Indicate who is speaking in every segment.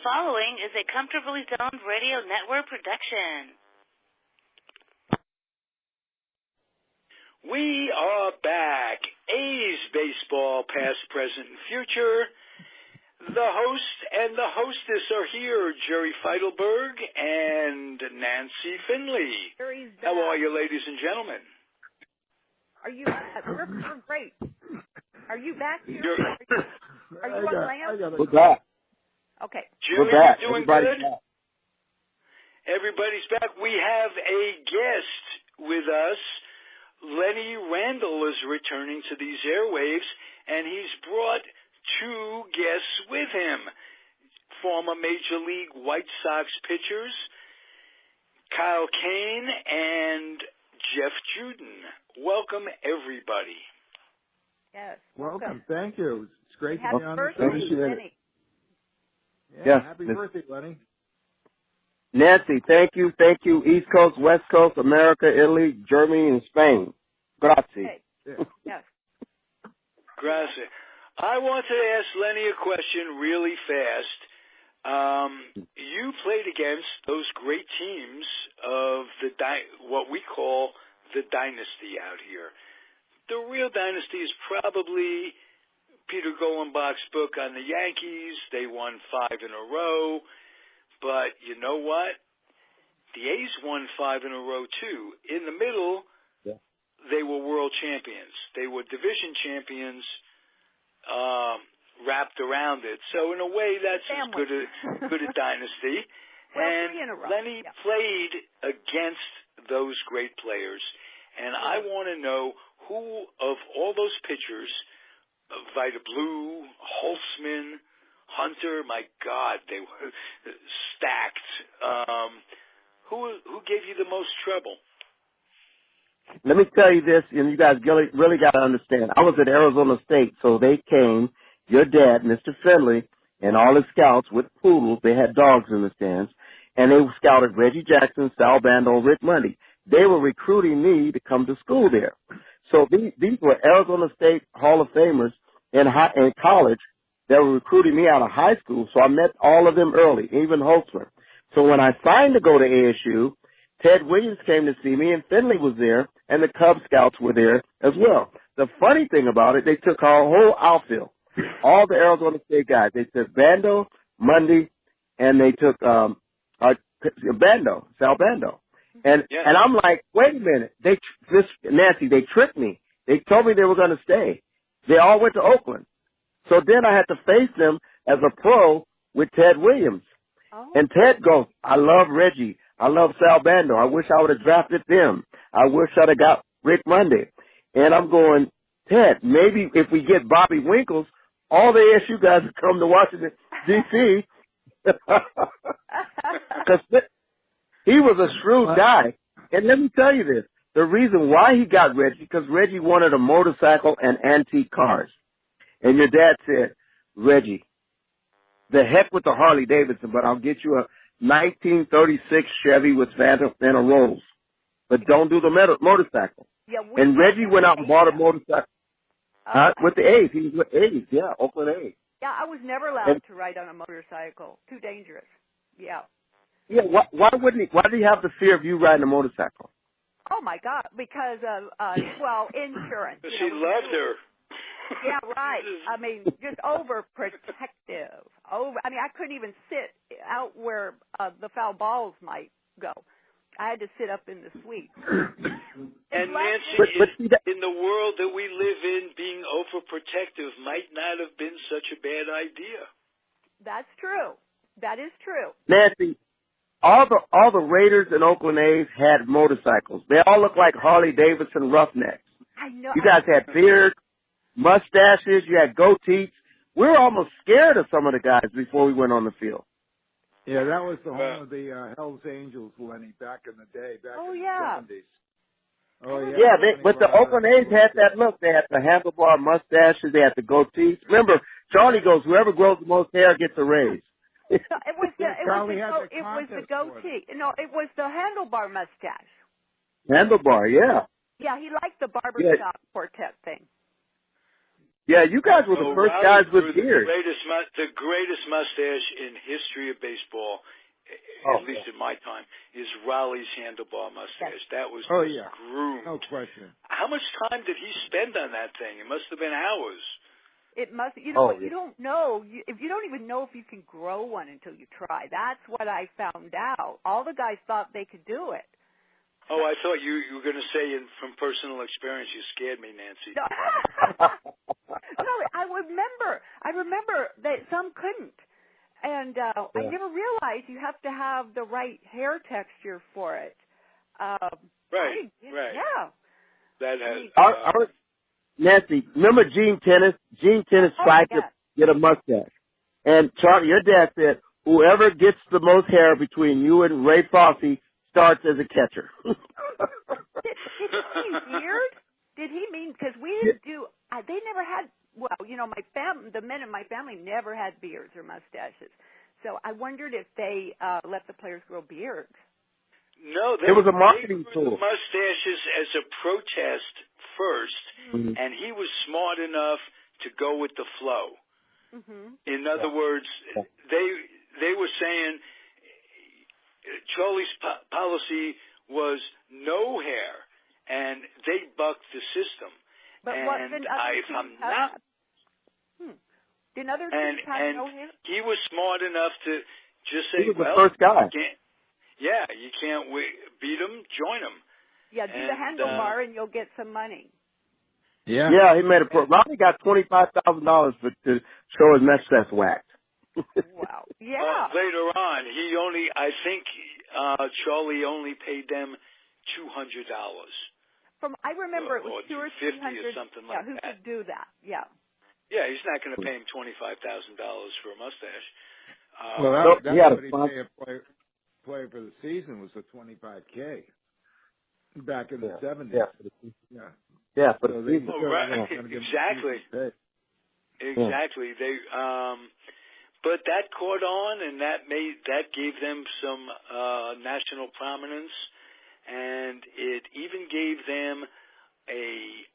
Speaker 1: following is a Comfortably Zoned Radio Network production.
Speaker 2: We are back. A's baseball, past, present, and future. The host and the hostess are here, Jerry Feitelberg and Nancy Finley. How are you, ladies and gentlemen?
Speaker 3: Are you? We're great. Are you back here? Are you on land?
Speaker 4: We're back.
Speaker 3: Okay.
Speaker 2: Julie,
Speaker 4: we're back.
Speaker 2: you doing
Speaker 4: Everybody's
Speaker 2: good?
Speaker 4: back.
Speaker 2: Everybody's back. We have a guest with us. Lenny Randle is returning to these airwaves, and he's brought two guests with him. Former Major League White Sox pitchers, Kyle Kane and Jeff Juden. Welcome, everybody.
Speaker 3: Yes.
Speaker 5: Welcome. Thank you. It's great to
Speaker 3: Happy
Speaker 5: be on
Speaker 3: birthday,
Speaker 5: the show.
Speaker 3: Lenny.
Speaker 4: Yes.
Speaker 5: Happy birthday, Lenny.
Speaker 4: Nancy, thank you. East Coast, West Coast, America, Italy, Germany, and Spain. Grazie.
Speaker 3: Hey.
Speaker 5: Yeah.
Speaker 3: Yes.
Speaker 2: Grazie. I want to ask Lenny a question really fast. You played against those great teams of what we call the dynasty out here. The real dynasty is probably Peter Golenbach's book on the Yankees. They won 5 in a row. But you know what? The A's won 5 in a row, too. In the middle, they were world champions. They were division champions wrapped around it. So in a way, that's as good a dynasty.
Speaker 3: Well,
Speaker 2: and
Speaker 3: 3 in a row.
Speaker 2: Lenny played against those great players. And I want to know who of all those pitchers, Vita Blue, Holtzman, Hunter, my God, they were stacked. Who gave you the most trouble?
Speaker 4: Let me tell you this, and you guys really got to understand. I was at Arizona State, so they came, your dad, Mr. Finley, and all his scouts with poodles. They had dogs in the stands, and they scouted Reggie Jackson, Sal Bando, Rick Mundy. They were recruiting me to come to school there. So these were Arizona State Hall of Famers in college that were recruiting me out of high school, so I met all of them early, even Holtzman. So when I signed to go to ASU, Ted Williams came to see me, and Finley was there, and the Cub Scouts were there as well. The funny thing about it, they took our whole outfield, all the Arizona State guys. They took Bando, Mundy, and they took Sal Bando. And I'm like, wait a minute. Nancy, they tricked me. They told me they were going to stay. They all went to Oakland. So then I had to face them as a pro with Ted Williams. Oh. And Ted goes, I love Reggie. I love Sal Bando. I wish I would have drafted them. I wish I'd have got Rick Mundy. And I'm going, Ted, maybe if we get Bobby Winkles, all the ASU guys would come to Washington, D.C. Because he was a shrewd guy. And let me tell you this. The reason why he got Reggie, because Reggie wanted a motorcycle and antique cars. And your dad said, Reggie, the heck with the Harley Davidson, but I'll get you a 1936 Chevy with Phantom and a Rolls. But don't do the motorcycle. Yeah, and Reggie went out and bought a motorcycle. With the A's. He was with A's, Oakland A's.
Speaker 3: Yeah, I was never allowed to ride on a motorcycle. Too dangerous. Yeah.
Speaker 4: Yeah, why did he have the fear of you riding a motorcycle?
Speaker 3: Oh, my God, because of, insurance.
Speaker 2: She loved her.
Speaker 3: Yeah, right. I mean, just overprotective. I couldn't even sit out where the foul balls might go. I had to sit up in the suite.
Speaker 2: And Nancy, in the world that we live in, being overprotective might not have been such a bad idea.
Speaker 3: That's true. That is true.
Speaker 4: Nancy, all the Raiders and Oakland A's had motorcycles. They all looked like Harley Davidson roughnecks.
Speaker 3: I know.
Speaker 4: You guys had beards, mustaches, you had goatees. We were almost scared of some of the guys before we went on the field.
Speaker 5: Yeah, that was the home of the Hells Angels, Lenny, back in the day, back in the 70s. Oh, yeah.
Speaker 4: Yeah, but the Oakland A's had that look. They had the handlebar mustaches. They had the goatees. Remember, Charlie goes, whoever grows the most hair gets a raise.
Speaker 3: It was the goatee. No, it was the handlebar mustache.
Speaker 4: Handlebar, yeah.
Speaker 3: Yeah, he liked the barbershop quartet thing.
Speaker 4: Yeah, you guys were the first guys with beards.
Speaker 2: The greatest mustache in history of baseball, at least in my time, is Raleigh's handlebar mustache. That was groomed.
Speaker 5: No question.
Speaker 2: How much time did he spend on that thing? It must have been hours.
Speaker 3: It must, you know, you don't know, if you don't even know if you can grow one until you try. That's what I found out. All the guys thought they could do it.
Speaker 2: Oh, I thought you were going to say from personal experience. You scared me, Nancy.
Speaker 3: No, no, I remember that some couldn't. And I never realized you have to have the right hair texture for it.
Speaker 2: Right.
Speaker 3: Yeah.
Speaker 2: That has...
Speaker 4: Nancy, remember Gene Tennis? Gene Tennis tried to get a mustache. And Charlie, your dad said, whoever gets the most hair between you and Ray Fosse starts as a catcher.
Speaker 3: Did he mean beard? Did he mean, because we didn't do, they never had, well, you know, the men in my family never had beards or mustaches. So I wondered if they let the players grow beards.
Speaker 2: No,
Speaker 4: it was a marketing tool.
Speaker 2: Mustaches as a protest first, and he was smart enough to go with the flow. In other words, they were saying Charlie's policy was no hair, and they bucked the system.
Speaker 3: But
Speaker 2: and
Speaker 3: what did other teams have no hair?
Speaker 2: He was smart enough to just say,
Speaker 4: he was the first guy.
Speaker 2: You can't beat them, join them.
Speaker 3: Yeah, do the handlebar and you'll get some money.
Speaker 4: Yeah, he made a Ronnie got $25,000 to show his mustache waxed.
Speaker 3: Wow. Yeah.
Speaker 2: Later on, I think Charlie only paid them $200.
Speaker 3: I remember it was $200 or $300
Speaker 2: or something like
Speaker 3: who
Speaker 2: that.
Speaker 3: could do that? Yeah.
Speaker 2: Yeah, he's not going to pay him $25,000 for a mustache.
Speaker 5: Well, that's what he paid a player for the season was the $25K back in the 70s.
Speaker 4: Yeah,
Speaker 2: but exactly. They but that caught on, and that gave them some national prominence, and it even gave them a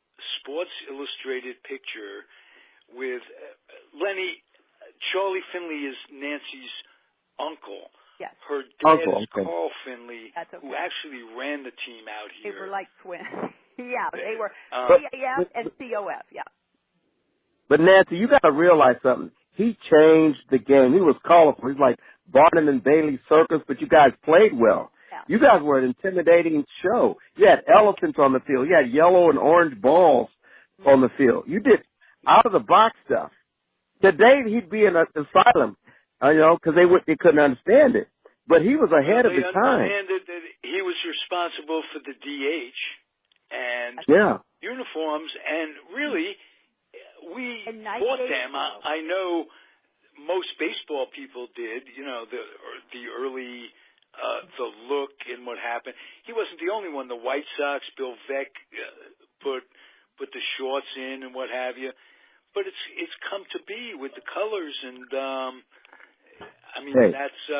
Speaker 2: Sports Illustrated picture with Lenny. Charlie Finley is Nancy's uncle.
Speaker 3: Yes.
Speaker 2: Her dad is Carl Finley, who actually ran the team out here.
Speaker 3: They were like twins. Yeah, they were CAF and COF, yeah.
Speaker 4: But Nancy, you got to realize something. He changed the game. He was colorful. He's like Barnum and Bailey Circus, but you guys played well. Yeah. You guys were an intimidating show. You had elephants on the field. You had yellow and orange balls on the field. You did out-of-the-box stuff. Today, he'd be in an asylum, because they couldn't understand it. But he was ahead of his time.
Speaker 2: They understood that he was responsible for the DH and uniforms, and really, we bought them. I know most baseball people did, the early, the look and what happened. He wasn't the only one. The White Sox, Bill Veeck, put the shorts in and what have you. But it's come to be with the colors, and that's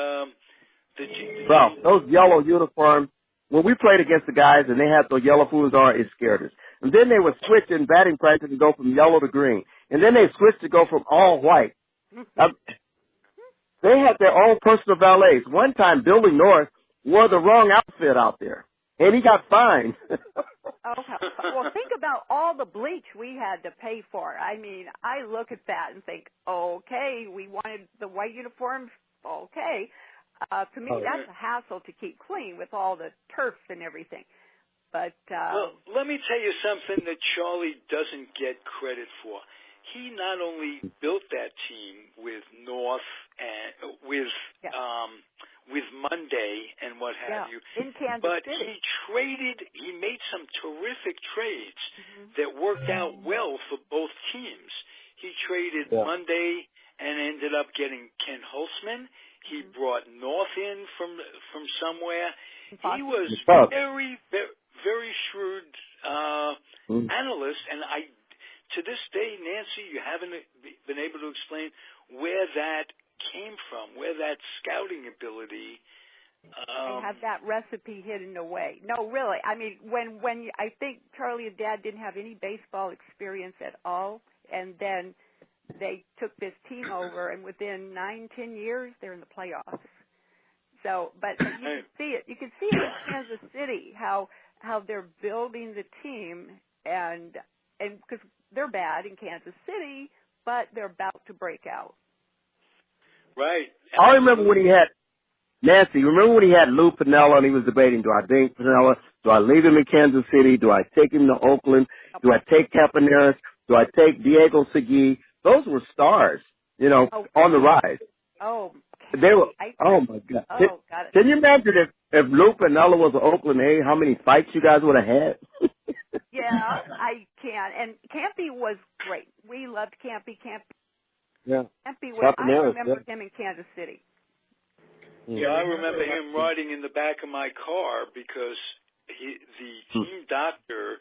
Speaker 4: Well, those yellow uniforms. When we played against the guys and they had those yellow fools on, it scared us. And then they would switch in batting practice and go from yellow to green, and then they switched to go from all white. They had their own personal valets. One time, Billy North wore the wrong outfit out there, and he got fined.
Speaker 3: Okay. Well, think about all the bleach we had to pay for. I mean, I look at that and think, okay, we wanted the white uniforms, okay. To me, that's a hassle to keep clean with all the turf and everything. But
Speaker 2: well, let me tell you something that Charlie doesn't get credit for. He not only built that team with North and with Monday and what have you,
Speaker 3: in Kansas
Speaker 2: but
Speaker 3: City.
Speaker 2: he made some terrific trades that worked out well for both teams. He traded Monday and ended up getting Ken Holtzman. He brought North in from somewhere. He was very, very, very shrewd analyst, and to this day, Nancy, you haven't been able to explain where that came from, where that scouting ability.
Speaker 3: They have that recipe hidden away. No, really. I mean, when I think Charlie and Dad didn't have any baseball experience at all. and then they took this team over, and within 9-10 years, they're in the playoffs. So, but you can see it. You can see it in Kansas City how they're building the team, and because they're bad in Kansas City, but they're about to break out.
Speaker 2: Right.
Speaker 4: I remember when he had Nancy. Remember when he had Lou Piniella, and he was debating: do I date Piniella? Do I leave him in Kansas City? Do I take him to Oakland? Do I take Campaneris? Do I take Diego Segui? Those were stars, on the rise.
Speaker 3: Oh,
Speaker 4: they were. Oh my God!
Speaker 3: Oh, got it.
Speaker 4: Can you imagine if Lou Piniella was an Oakland A, how many fights you guys would have had?
Speaker 3: Yeah, I can. And Campy was great. We loved Campy.
Speaker 4: Yeah.
Speaker 3: Campy was. I remember him in Kansas City.
Speaker 2: Yeah, I remember him riding in the back of my car because the team doctor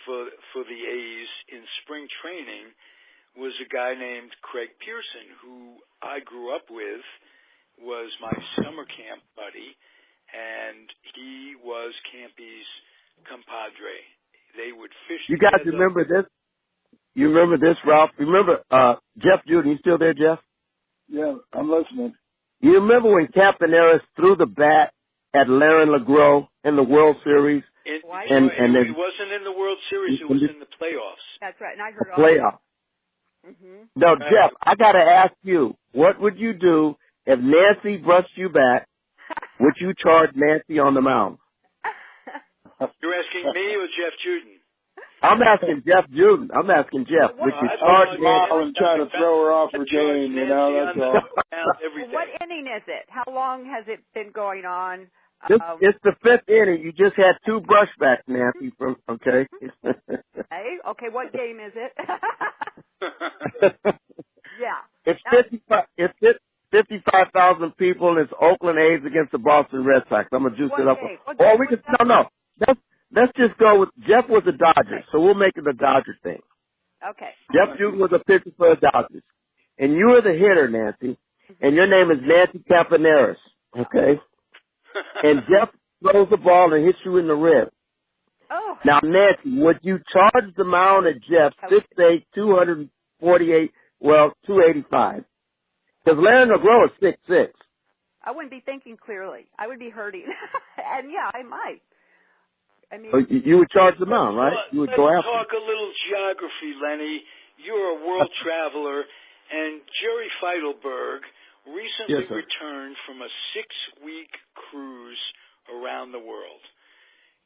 Speaker 2: for the A's in spring training was a guy named Craig Pearson, who I grew up with, was my summer camp buddy, and he was Campy's compadre. They would fish.
Speaker 4: You guys remember this? You remember this, Ralph? Remember Jeff Juden? You still there, Jeff?
Speaker 5: Yeah, I'm listening.
Speaker 4: You remember when Campaneris threw the bat at Larry LeGros in the World Series?
Speaker 2: It wasn't in the World Series. It was in the playoffs.
Speaker 3: That's right, and I heard
Speaker 4: all playoffs.
Speaker 3: Mm-hmm.
Speaker 4: Now, Jeff, I got to ask you, what would you do if Nancy brushed you back? Would you charge Nancy on the mound?
Speaker 2: You're asking me or Jeff Juden?
Speaker 4: I'm asking Jeff Juden. I'm asking Jeff. Would you charge Nancy?
Speaker 5: I'm trying to throw her off her game, that's all.
Speaker 3: What inning is it? How long has it been going on?
Speaker 4: It's the fifth inning. You just had two brushbacks, Nancy. Okay.
Speaker 3: Okay. What game is it? Yeah.
Speaker 4: It's 55. It's 55,000 people, and it's Oakland A's against the Boston Red Sox. I'm gonna juice it up. Or we can no. Let's just go with Jeff was a Dodger, so we'll make it a Dodger thing.
Speaker 3: Okay.
Speaker 4: Jeff Juden was a pitcher for the Dodgers, and you were the hitter, Nancy, and your name is Nancy Campaneris. Okay. And Jeff throws the ball and hits you in the rib.
Speaker 3: Oh.
Speaker 4: Now, Nancy, would you charge the mound at Jeff 6'8", 248, 285? Because Larry LeGros is 6'6".
Speaker 3: I wouldn't be thinking clearly. I would be hurting. And, yeah, I might. I mean,
Speaker 4: you would charge the mound, right? You would go after.
Speaker 2: Let's talk a little geography, Lenny. You're a world traveler, and Jerry Feitelberg recently returned from a 6-week cruise around the world.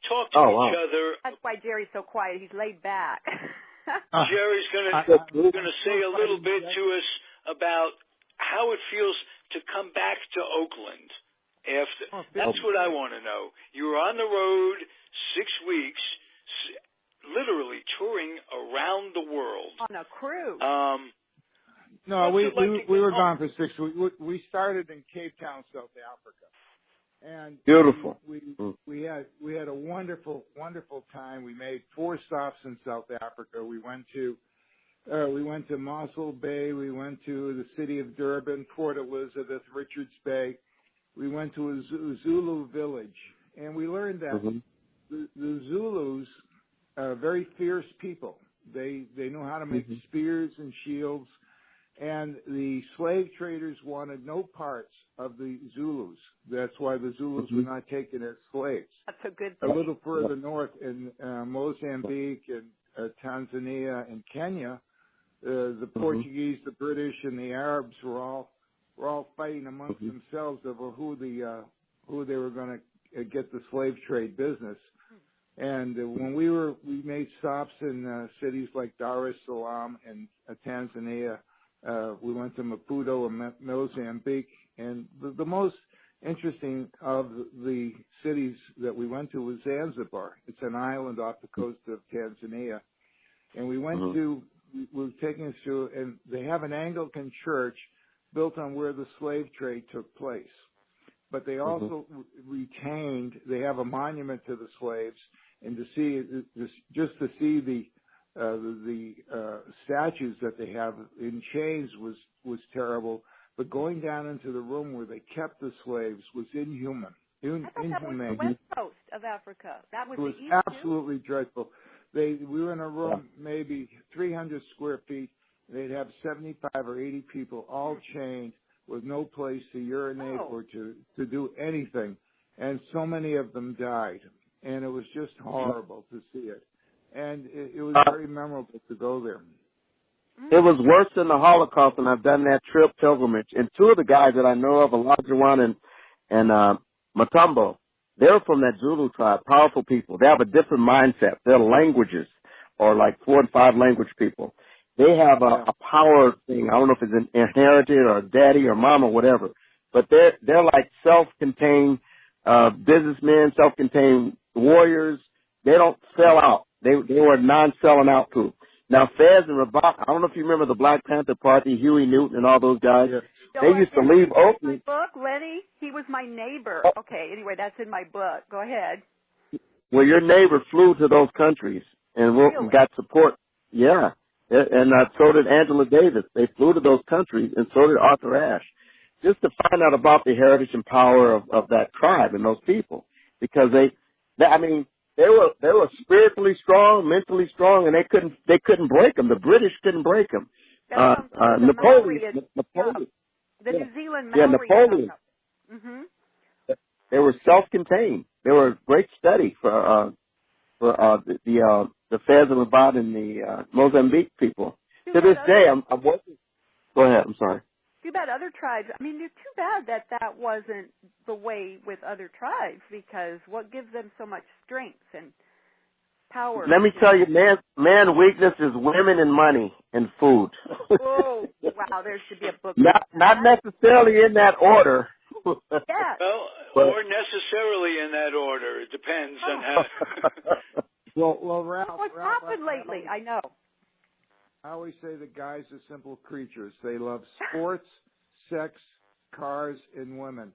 Speaker 2: Talk to each other.
Speaker 3: That's why Jerry's so quiet. He's laid back.
Speaker 2: Jerry's going to say a little bit to us about how it feels to come back to Oakland after. That's what I want to know. You were on the road 6 weeks, literally touring around the world.
Speaker 3: On a cruise.
Speaker 5: No, we were gone for 6 weeks. We started in Cape Town, South Africa, and
Speaker 4: beautiful.
Speaker 5: We had a wonderful time. We made 4 stops in South Africa. We went to Mossel Bay. We went to the city of Durban, Port Elizabeth, Richards Bay. We went to a Zulu village, and we learned that the Zulus are very fierce people. They know how to make spears and shields. And the slave traders wanted no parts of the Zulus. That's why the Zulus were not taken as slaves.
Speaker 3: That's a good thing.
Speaker 5: A little further north in Mozambique and Tanzania and Kenya, the Portuguese, the British, and the Arabs were all fighting amongst themselves over who they were going to get the slave trade business. And when we made stops in cities like Dar es Salaam and Tanzania. We went to Maputo and Mozambique, and the most interesting of the cities that we went to was Zanzibar. It's an island off the coast of Tanzania, and we went we were taking us to, and they have an Anglican church built on where the slave trade took place, but they also retained. They have a monument to the slaves, and to see the statues that they have in chains was terrible, but going down into the room where they kept the slaves was inhumane.
Speaker 3: I thought that was the west coast of Africa. That was
Speaker 5: absolutely dreadful. We were in a room maybe 300 square feet. They'd have 75 or 80 people all chained with no place to urinate or to do anything. And so many of them died. And it was just horrible to see it. And it was very memorable to go there.
Speaker 4: It was worse than the Holocaust, and I've done that trip pilgrimage. And two of the guys that I know of, Olajuwon and Matumbo, they're from that Zulu tribe, powerful people. They have a different mindset. Their languages are like 4 and 5 language people. They have a power thing. I don't know if it's inherited or daddy or mom or whatever, but they're like self-contained businessmen, self-contained warriors. They don't sell out. They were a non-selling out group. Now, Fez and Rabat, I don't know if you remember the Black Panther Party, Huey Newton and all those guys. Yeah. They used to leave Oakland.
Speaker 3: My book, Lenny, he was my neighbor. Okay, anyway, that's in my book. Go ahead.
Speaker 4: Well, your neighbor flew to those countries and got support. Yeah. And so did Angela Davis. They flew to those countries, and so did Arthur Ashe, just to find out about the heritage and power of that tribe and those people. Because they were spiritually strong, mentally strong, and they couldn't break them. The British couldn't break them. Napoleon.
Speaker 3: The New Zealand Maori.
Speaker 4: Yeah, Napoleon.
Speaker 3: Mm-hmm.
Speaker 4: They were self-contained. They were a great study for the Fez and Rabat and the Mozambique people. To this day, I'm working. Go ahead. I'm sorry.
Speaker 3: Too bad other tribes. I mean, it's too bad that wasn't the way with other tribes, because what gives them so much strength and power?
Speaker 4: Let me tell you, man weakness is women and money and food.
Speaker 3: Oh, wow, there should be a book.
Speaker 4: Not necessarily in that order.
Speaker 3: Yeah.
Speaker 2: Well, or necessarily in that order. It depends on how.
Speaker 5: Well, Ralph.
Speaker 3: What's happened lately? I know.
Speaker 5: I always say that guys are simple creatures. They love sports, sex, cars, and women.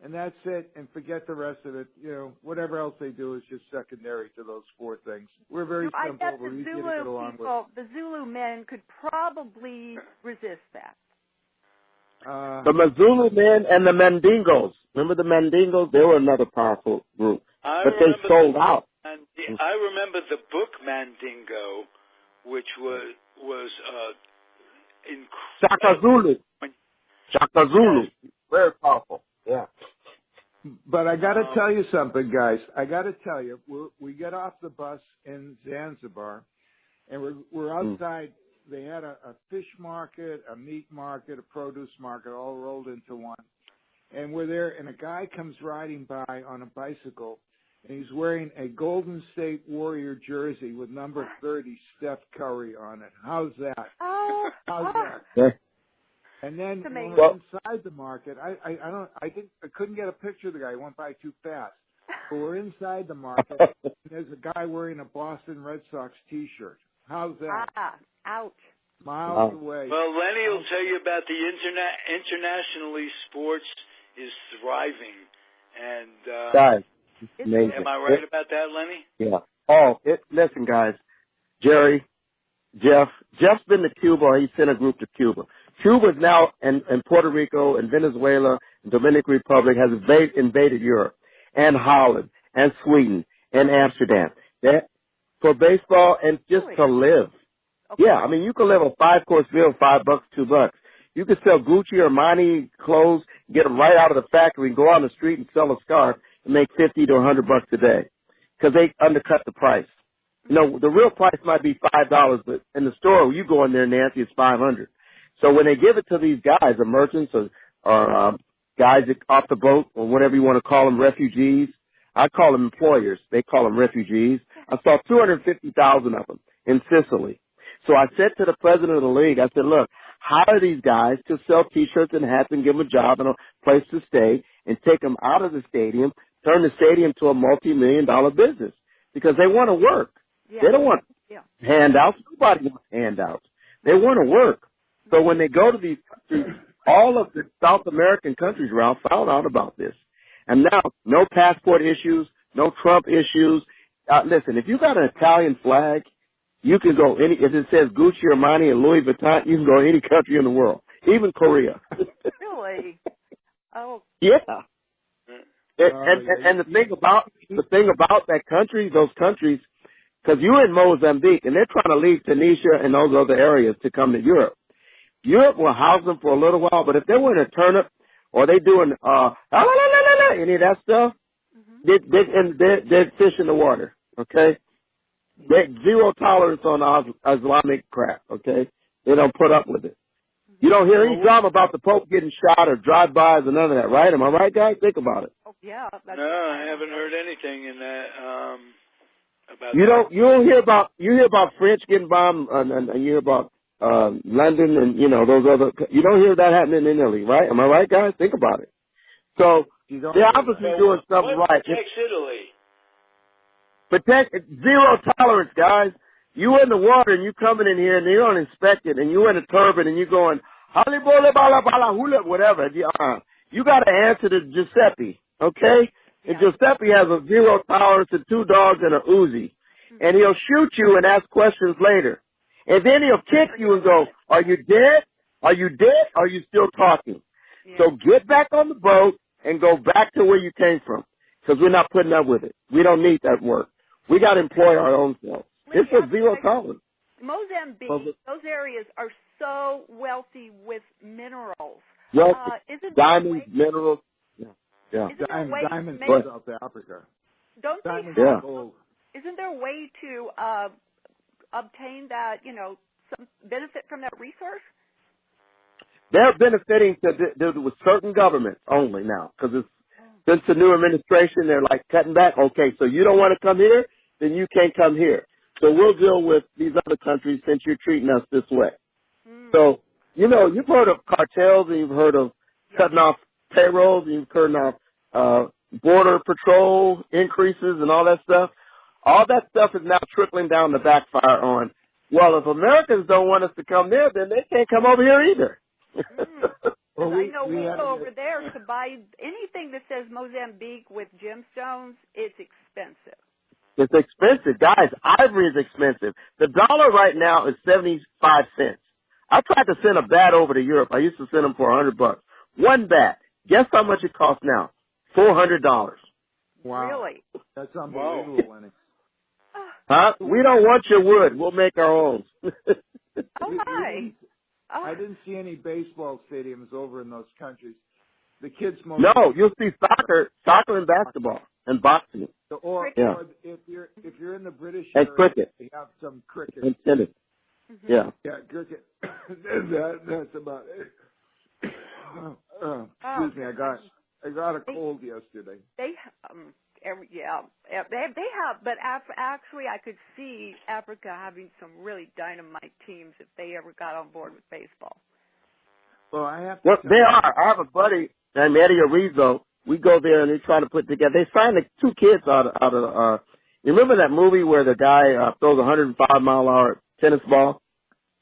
Speaker 5: And that's it, and forget the rest of it. You know, whatever else they do is just secondary to those 4 things. We're very simple.
Speaker 3: I bet the Zulu people, the Zulu men could probably resist that.
Speaker 4: The Mazulu men and the Mandingos. Remember the Mandingos? They were another powerful group. But they sold out.
Speaker 2: I remember the book Mandingo, which was incredible.
Speaker 4: Shaka Zulu. Very powerful. Yeah.
Speaker 5: But I got to tell you something, guys. I got to tell you, we get off the bus in Zanzibar, and we're outside. They had a fish market, a meat market, a produce market, all rolled into one. And we're there, and a guy comes riding by on a bicycle, and he's wearing a Golden State Warrior jersey with number 30 Steph Curry on it. How's that? How's that?
Speaker 4: Yeah.
Speaker 5: And then when we're inside the market, I couldn't get a picture of the guy. He went by too fast. But we're inside the market, and there's a guy wearing a Boston Red Sox T-shirt. How's that?
Speaker 3: Ouch.
Speaker 5: Miles away.
Speaker 2: Well, Lenny will tell you about the internationally sports is thriving, and
Speaker 4: guys, amazing.
Speaker 2: Am I right about that, Lenny?
Speaker 4: Yeah. Listen, guys. Jeff's been to Cuba. He sent a group to Cuba. Cuba's now, and Puerto Rico and Venezuela and Dominican Republic has invaded Europe and Holland and Sweden and Amsterdam. For baseball and just to live. Okay. Yeah, I mean, you can live a 5-course meal, $5, $2. You can sell Gucci or Armani clothes, get them right out of the factory, and go on the street and sell a scarf and make $50 to $100 a day because they undercut the price. You know, the real price might be $5, but in the store, you go in there, Nancy, it's $500. So when they give it to these guys, the merchants or guys off the boat or whatever you want to call them, refugees, I call them employers. They call them refugees. I saw 250,000 of them in Sicily. So I said to the president of the league, I said, look, hire these guys to sell T-shirts and hats and give them a job and a place to stay and take them out of the stadium, turn the stadium to a multi-million-dollar business because they want to work. Yeah. They don't want handouts. Nobody wants handouts. They want to work. So when they go to these countries, all of the South American countries, Ralph, found out about this. And now, no passport issues, no Trump issues. Listen, if you got an Italian flag, you can go if it says Gucci, Armani, and Louis Vuitton, you can go any country in the world, even Korea.
Speaker 3: Really? Oh.
Speaker 4: Yeah. And the thing about that country, those countries, because you're in Mozambique, and they're trying to leave Tunisia and those other areas to come to Europe. Europe will house them for a little while, but if they were in a turnip or they doing any of that stuff, they're fish in the water, okay? They're zero tolerance on Islamic crap, okay? They don't put up with it. You don't hear any drama about the Pope getting shot or drive-bys or none of that, right? Am I right, guys? Think about it.
Speaker 3: Oh, yeah.
Speaker 2: No, I haven't heard anything in that about.
Speaker 4: You hear about French getting bombed, and you hear about London and those other. You don't hear that happening in Italy, right? Am I right, guys? Think about it. So they're obviously doing something right.
Speaker 2: Protects Italy.
Speaker 4: Protect zero tolerance, guys. You in the water and you coming in here and they don't inspect it, and you in a turban and you going whatever. You got to answer to Giuseppe, okay? And Giuseppe has a zero tolerance and 2 dogs and a Uzi, and he'll shoot you and ask questions later, and then he'll kick you and go, "Are you dead? Are you dead? Are you still talking?" Yeah. So get back on the boat and go back to where you came from, because we're not putting up with it. We don't need that work. We got to employ our own selves. It's a zero tolerance.
Speaker 3: Mozambique, those areas are so wealthy with minerals.
Speaker 4: Well,
Speaker 3: diamonds,
Speaker 4: minerals. Yeah.
Speaker 5: Diamonds in South Africa.
Speaker 3: Don't
Speaker 5: diamonds
Speaker 3: they have,
Speaker 5: gold.
Speaker 3: Isn't there a way to obtain that, some benefit from that resource?
Speaker 4: They're benefiting with certain governments only now, because since the new administration, they're like cutting back. Okay, so you don't want to come here, then you can't come here. So we'll deal with these other countries since you're treating us this way. So, you've heard of cartels and you've heard of cutting off payrolls and you've heard of border patrol increases and all that stuff. All that stuff is now trickling down to backfire on, well, if Americans don't want us to come there, then they can't come over here either.
Speaker 3: Well, I know we go over there to buy anything that says Mozambique with gemstones. It's expensive.
Speaker 4: It's expensive, guys. Ivory is expensive. The dollar right now is 75 cents. I tried to send a bat over to Europe. I used to send them for $100. One bat. Guess how much it costs now? $400.
Speaker 5: Wow.
Speaker 3: Really?
Speaker 5: That's unbelievable, Lenny.
Speaker 4: Huh? We don't want your wood. We'll make our own.
Speaker 3: Oh, my.
Speaker 5: I didn't see any baseball stadiums over in those countries. The kids
Speaker 4: No, you'll see soccer and basketball and boxing.
Speaker 5: Or if you're in the British
Speaker 4: and
Speaker 5: area,
Speaker 4: cricket.
Speaker 5: they have some cricket.
Speaker 4: And tennis. Yeah.
Speaker 5: Yeah, cricket. That's about it. Excuse me, I got a cold yesterday.
Speaker 3: They have, but actually I could see Africa having some really dynamite teams if they ever got on board with baseball.
Speaker 5: Well,
Speaker 4: they are. I have a buddy named Eddie Arizo. We go there and they try to put together. They signed 2 kids out of. You remember that movie where the guy throws a 105-mile-an-hour tennis ball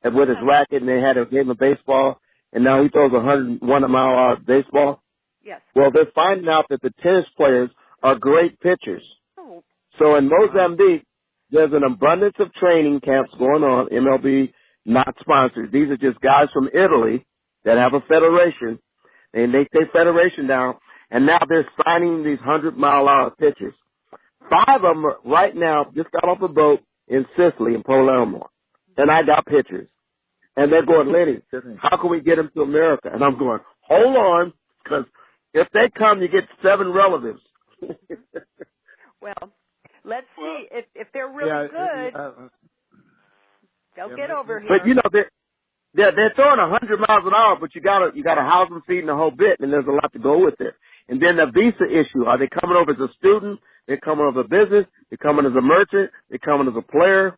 Speaker 4: with his racket, and they had a game of baseball, and now he throws a 101-mile-an-hour baseball?
Speaker 3: Yes.
Speaker 4: Well, they're finding out that the tennis players are great pitchers.
Speaker 3: Oh.
Speaker 4: So in Mozambique, there's an abundance of training camps going on, MLB not sponsored. These are just guys from Italy that have a federation, and they take federation down, and now they're signing these 100-mile-an-hour pitchers. 5 of them right now just got off a boat in Sicily, in Palermo, and I got pitchers. And they're going, Lenny, how can we get them to America? And I'm going, hold on, because if they come, you get 7 relatives.
Speaker 3: Well, let's see. If they're really good, they'll get over here.
Speaker 4: But, they're throwing 100 miles an hour, but you gotta house them, feed, and the whole bit, and there's a lot to go with it. And then the visa issue. Are they coming over as a student? They're coming over as a business? They're coming as a merchant? They're coming as a player?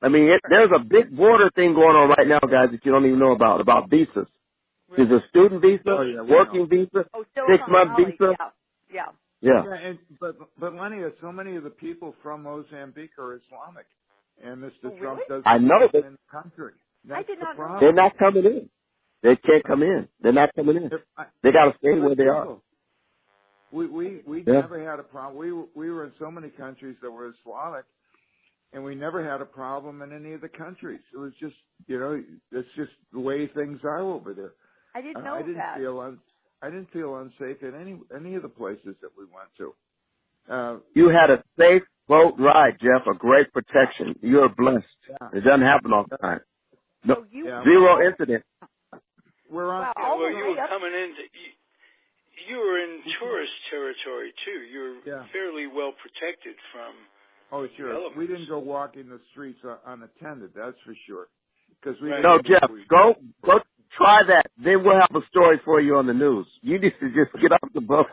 Speaker 4: I mean, there's a big border thing going on right now, guys, that you don't even know about visas. Really? There's a student visa, working visa, 6-month visa. Yeah.
Speaker 5: But Lenny, so many of the people from Mozambique are Islamic, and Mr. Trump doesn't
Speaker 4: I know
Speaker 5: in the country.
Speaker 3: I did not know.
Speaker 4: They're not coming in. They can't come in. They're not coming in. They got to stay where they are.
Speaker 5: We never had a problem. We were in so many countries that were Islamic, and we never had a problem in any of the countries. It was just, it's just the way things are over there.
Speaker 3: I didn't know that.
Speaker 5: I didn't feel unsafe in any of the places that we went to.
Speaker 4: You had a safe boat ride, Jeff, a great protection. You're blessed.
Speaker 5: Yeah.
Speaker 4: It doesn't happen all the time. No,
Speaker 3: So you,
Speaker 4: zero incident.
Speaker 5: We're on.
Speaker 3: Wow,
Speaker 2: Yeah,
Speaker 3: all
Speaker 2: well,
Speaker 3: the
Speaker 2: you
Speaker 3: way
Speaker 2: were
Speaker 3: up.
Speaker 2: coming in. You were in tourist territory too. You're fairly well protected from.
Speaker 5: Oh, sure.
Speaker 2: elements.
Speaker 5: We didn't go walking the streets unattended. That's for sure. Because we
Speaker 2: Right.
Speaker 4: No, Jeff, go try that. Then we'll have a story for you on the news. You need to just get off the boat.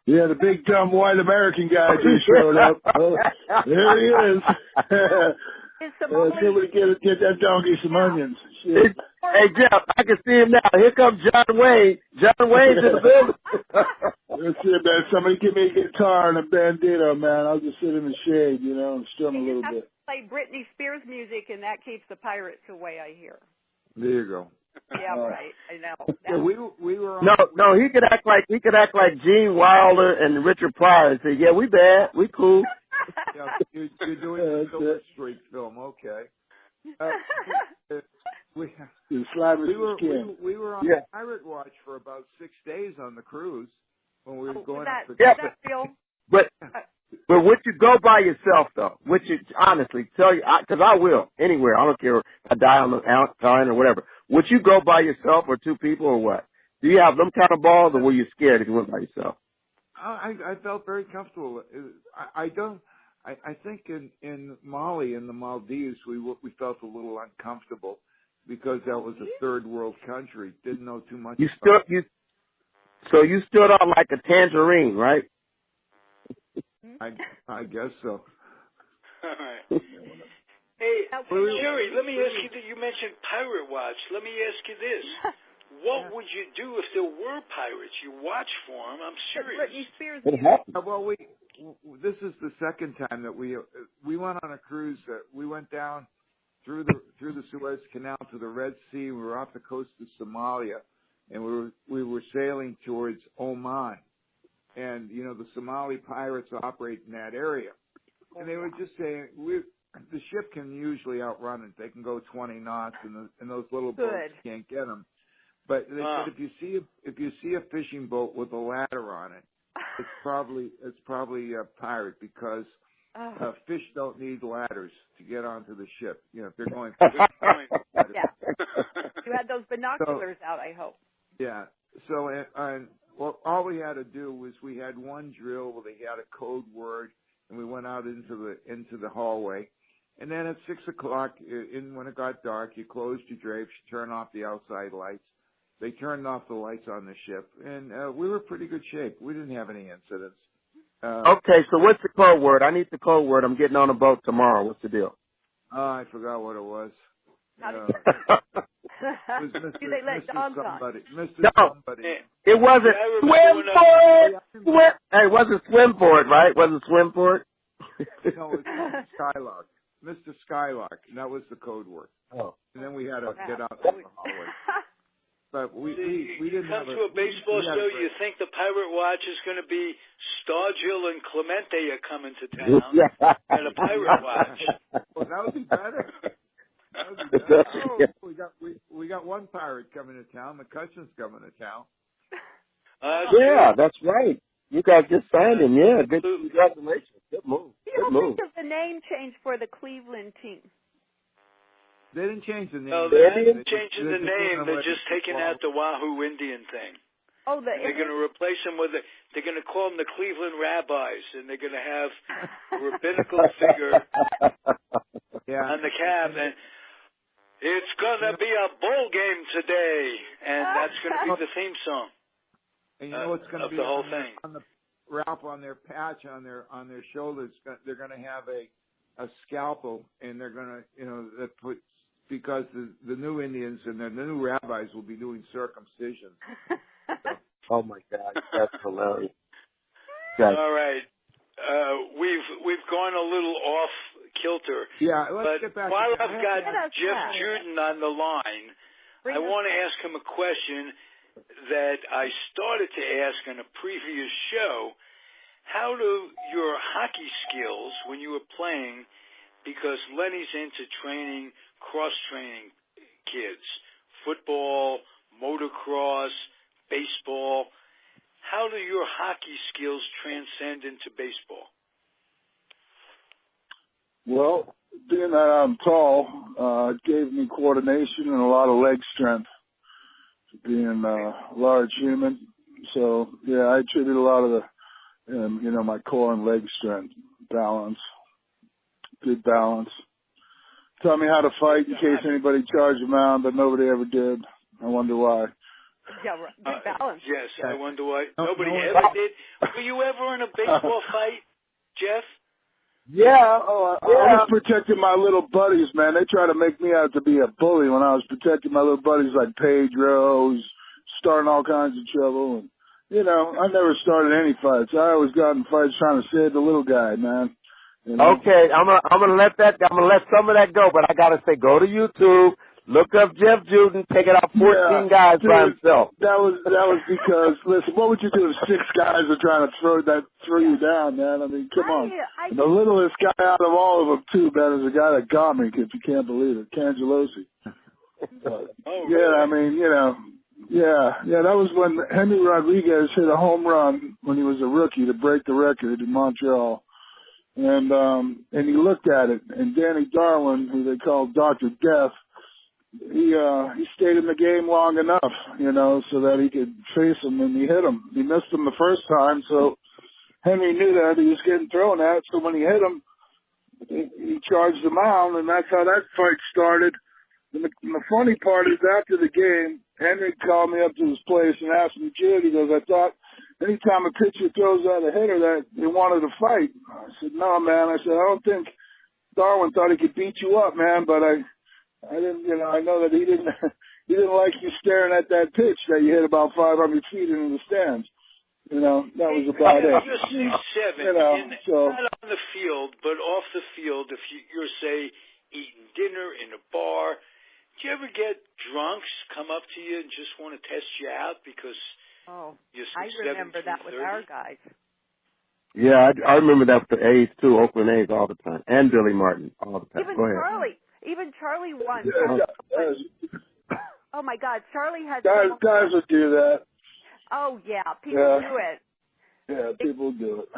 Speaker 6: Yeah, the big dumb white American guy just showed up. Oh, there he is.
Speaker 3: Is Somali,
Speaker 6: Somebody get that donkey some onions. Shit.
Speaker 4: Hey, Jeff, I can see him now. Here comes John Wayne. John Wayne's in the building.
Speaker 6: That's it, man. Somebody give me a guitar and a bandito, man. I'll just sit in the shade, and strum a little bit.
Speaker 3: play Britney Spears music, and that keeps the pirates away, I hear.
Speaker 5: There you go.
Speaker 3: Yeah, right. I know.
Speaker 5: Yeah, we were on,
Speaker 4: No, he could act like Gene Wilder and Richard Pryor and say, "Yeah, we bad, we cool."
Speaker 5: yeah, you're doing a Silver Streak film, okay? We were on pirate watch for about 6 days on the cruise when we were going up the.
Speaker 3: Does that feel?
Speaker 4: But would you go by yourself though? Would you honestly tell you? Because I will anywhere. I don't care if I die on the outside or whatever. Would you go by yourself or two people or what? Do you have them kind of balls, or were you scared if you went by yourself?
Speaker 5: I felt very comfortable. I think in Mali, in the Maldives, we felt a little uncomfortable because that was a third world country. Didn't know too much.
Speaker 4: So you stood out like a tangerine, right?
Speaker 5: I guess so.
Speaker 2: All right. Hey, Jerry, let me ask you that you mentioned Pirate Watch. Let me ask you this. What would you do if there were pirates? You watch for them. I'm serious.
Speaker 3: Britney Spears
Speaker 4: It happened.
Speaker 5: Well, this is the second time that we went on a cruise. We went down through the Suez Canal to the Red Sea. We were off the coast of Somalia, and we were sailing towards Oman. And the Somali pirates operate in that area, and they were just saying the ship can usually outrun it. They can go 20 knots, and those little boats can't get them. But they said if you see a fishing boat with a ladder on it, it's probably a pirate because fish don't need ladders to get onto the ship. If they're going.
Speaker 3: You had those binoculars out, I hope.
Speaker 5: Yeah. So well, all we had to do was we had one drill where they had a code word, and we went out into the hallway. And then at 6 o'clock, when it got dark, you closed your drapes, you turn off the outside lights. They turned off the lights on the ship, and we were in pretty good shape. We didn't have any incidents.
Speaker 4: Okay, so what's the code word? I need the code word. I'm getting on a boat tomorrow. What's the deal?
Speaker 5: Oh, I forgot what it was. It was Mr.
Speaker 3: Do they let dogs
Speaker 5: somebody.
Speaker 3: on?
Speaker 5: Mr. Somebody.
Speaker 4: It wasn't swim for it. Hey, it wasn't swim for it, right? Wasn't swim for it?
Speaker 5: No, it was Skylark. Mr. Skylark, and that was the code word.
Speaker 4: Oh.
Speaker 5: And then we had to get out in the hallway. But we didn't
Speaker 2: come
Speaker 5: have
Speaker 2: to a baseball show, you think the Pirate Watch is going to be Stargill and Clemente are coming to town at a Pirate Watch.
Speaker 5: Well, that would be better. That would be better. Oh, we got one pirate coming to town. McCutcheon's coming to town.
Speaker 4: Yeah, that's right. You guys just signed him. Yeah, good. Congratulations. Good move.
Speaker 3: What do you think of the name change for the Cleveland team?
Speaker 5: They didn't change the name.
Speaker 2: No, they're not changing the name. They're just taking out the Wahoo Indian thing.
Speaker 3: Oh,
Speaker 2: they're going to replace them with they're going to call them the Cleveland Rabbis, and they're going to have a rabbinical figure on the cab, and it's going to be a bowl game today, and that's going to be the theme song.
Speaker 5: And you know what's going to be
Speaker 2: the whole thing?
Speaker 5: On the wrap on their patch on their shoulders, they're going to have a scalpel, and they're going to because the new Indians and the new rabbis will be doing circumcision.
Speaker 4: Oh my God, that's hilarious.
Speaker 2: All right, we've gone a little off kilter.
Speaker 5: Yeah,
Speaker 2: let's
Speaker 5: get back.
Speaker 2: While I've got Jeff Juden on the line, I want to ask him a question that I started to ask on a previous show. How do your hockey skills, when you were playing, because Lenny's into training, cross-training kids, football, motocross, baseball, how do your hockey skills transcend into baseball?
Speaker 6: Well, being that I'm tall, it gave me coordination and a lot of leg strength, being a large human. So, yeah, I attribute a lot of the, my core and leg strength, balance, good balance. Taught me how to fight in case anybody charged a mound, but nobody ever did. I wonder why.
Speaker 3: Yeah, good balance.
Speaker 2: Yes, I wonder why. Nobody ever did. Were you ever in a baseball fight, Jeff?
Speaker 6: Yeah, I was protecting my little buddies, man. They try to make me out to be a bully when I was protecting my little buddies like Pedro, who's starting all kinds of trouble. And, I never started any fights. I always got in fights trying to save the little guy, man.
Speaker 4: Okay, I'm gonna let some of that go, but I gotta say, go to YouTube, look up Jeff Juden, take it out 14 guys by himself.
Speaker 6: That was because, listen, what would you do if 6 guys are trying to throw you down, man? I mean, come on. The littlest guy out of all of them, too, man, is a guy that got me, if you can't believe it, Cangelosi. I mean, that was when Henry Rodriguez hit a home run when he was a rookie to break the record in Montreal. And he looked at it, and Danny Darwin, who they called Dr. Death, he stayed in the game long enough, so that he could face him, and he hit him. He missed him the first time, so Henry knew that he was getting thrown at, so when he hit him, he charged the mound, and that's how that fight started. And the funny part is after the game, Henry called me up to his place and asked me, Jude, he goes, I thought anytime a pitcher throws out a hitter that they wanted to fight. I said, no, man. I said, I don't think Darwin thought he could beat you up, man, but I didn't, I know that he didn't like you staring at that pitch that you hit about 500 feet into the stands. That was about it.
Speaker 2: You're 6'7",
Speaker 6: so
Speaker 2: not on the field, but off the field, if you're, say, eating dinner in a bar, do you ever get drunks come up to you and just want to test you out because you're 6'7",
Speaker 3: I remember that with our guys.
Speaker 4: Yeah, I remember that with the A's, too, Oakland A's all the time, and Billy Martin all the time. Go ahead.
Speaker 3: Even Charlie won. Oh, my God, Charlie had...
Speaker 6: Guys would do that.
Speaker 3: Oh, yeah, people do it.
Speaker 6: Yeah, people do it.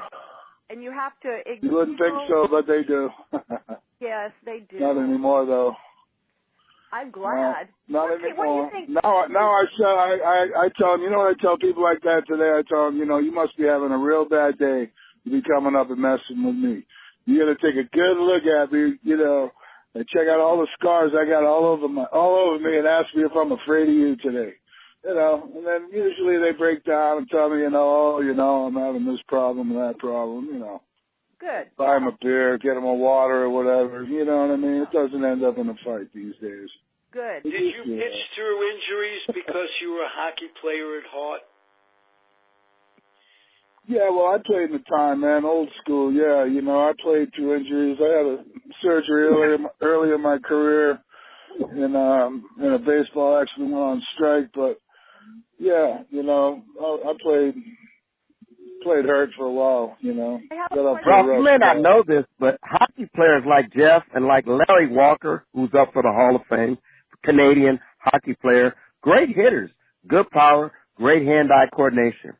Speaker 3: And you have to...
Speaker 6: You wouldn't think so, but they do.
Speaker 3: Yes, they do.
Speaker 6: Not anymore, though.
Speaker 3: I'm glad.
Speaker 6: Not anymore.
Speaker 3: What do you think?
Speaker 6: Now I tell them, what I tell people like that today? I tell them, you must be having a real bad day to be coming up and messing with me. You got to take a good look at me, and check out all the scars I got all over me and ask me if I'm afraid of you today. And then usually they break down and tell me, I'm having this problem and that problem,
Speaker 3: Good.
Speaker 6: Buy them a beer, get them a water or whatever, you know what I mean? It doesn't end up in a fight these days.
Speaker 3: Good.
Speaker 2: Did you pitch through injuries because you were a hockey player at heart?
Speaker 6: Yeah, well, I played in the time, man, old school, yeah. I played through injuries. I had a surgery early in my career, and a baseball actually went on strike, but yeah, I played hurt for a while,
Speaker 4: Well, you may not know this, but hockey players like Jeff and like Larry Walker, who's up for the Hall of Fame, Canadian hockey player, great hitters, good power, great hand-eye coordination.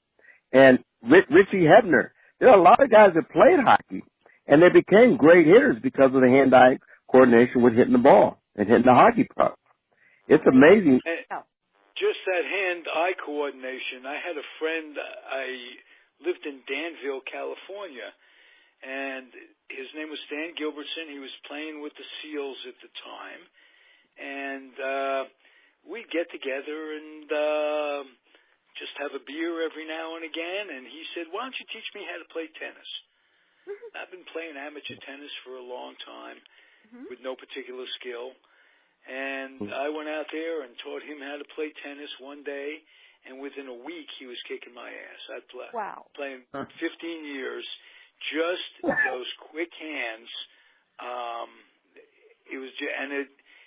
Speaker 4: And Richie Hebner, there are a lot of guys that played hockey, and they became great hitters because of the hand-eye coordination with hitting the ball and hitting the hockey puck. It's amazing.
Speaker 2: And just that hand-eye coordination. I had a friend, I lived in Danville, California, and his name was Stan Gilbertson. He was playing with the Seals at the time, and we'd get together and just have a beer every now and again, and he said, why don't you teach me how to play tennis? I've been playing amateur tennis for a long time with no particular skill, and I went out there and taught him how to play tennis one day, and within a week he was kicking my ass. I'd playing 15 years, just those quick hands.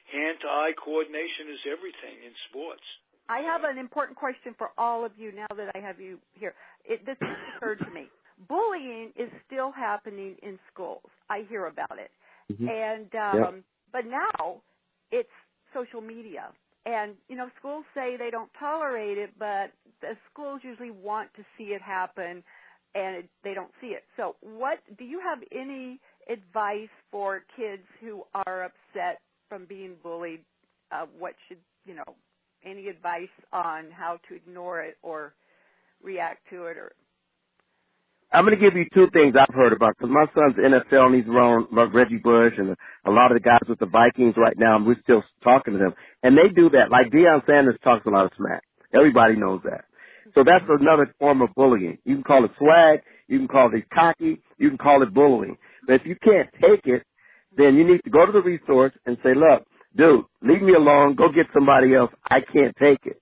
Speaker 2: Hand-to-eye coordination is everything in sports.
Speaker 3: I have an important question for all of you now that I have you here. This just occurred to me. Bullying is still happening in schools. I hear about it. And but now it's social media. And, schools say they don't tolerate it, but the schools usually want to see it happen, and they don't see it. So do you have any advice for kids who are upset from being bullied? What should, any advice on how to ignore it or react to it? Or
Speaker 4: I'm going to give you two things I've heard about, because my son's NFL and he's around like Reggie Bush and a lot of the guys with the Vikings right now, and we're still talking to them. And they do that. Like Deion Sanders talks a lot of smack. Everybody knows that. So that's another form of bullying. You can call it swag. You can call it cocky. You can call it bullying. But if you can't take it, then you need to go to the resource and say, look, dude, leave me alone. Go get somebody else. I can't take it.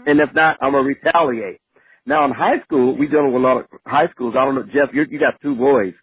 Speaker 4: And if not, I'm going to retaliate. Now, in high school, we deal with a lot of high schools. I don't know, Jeff, you got two boys.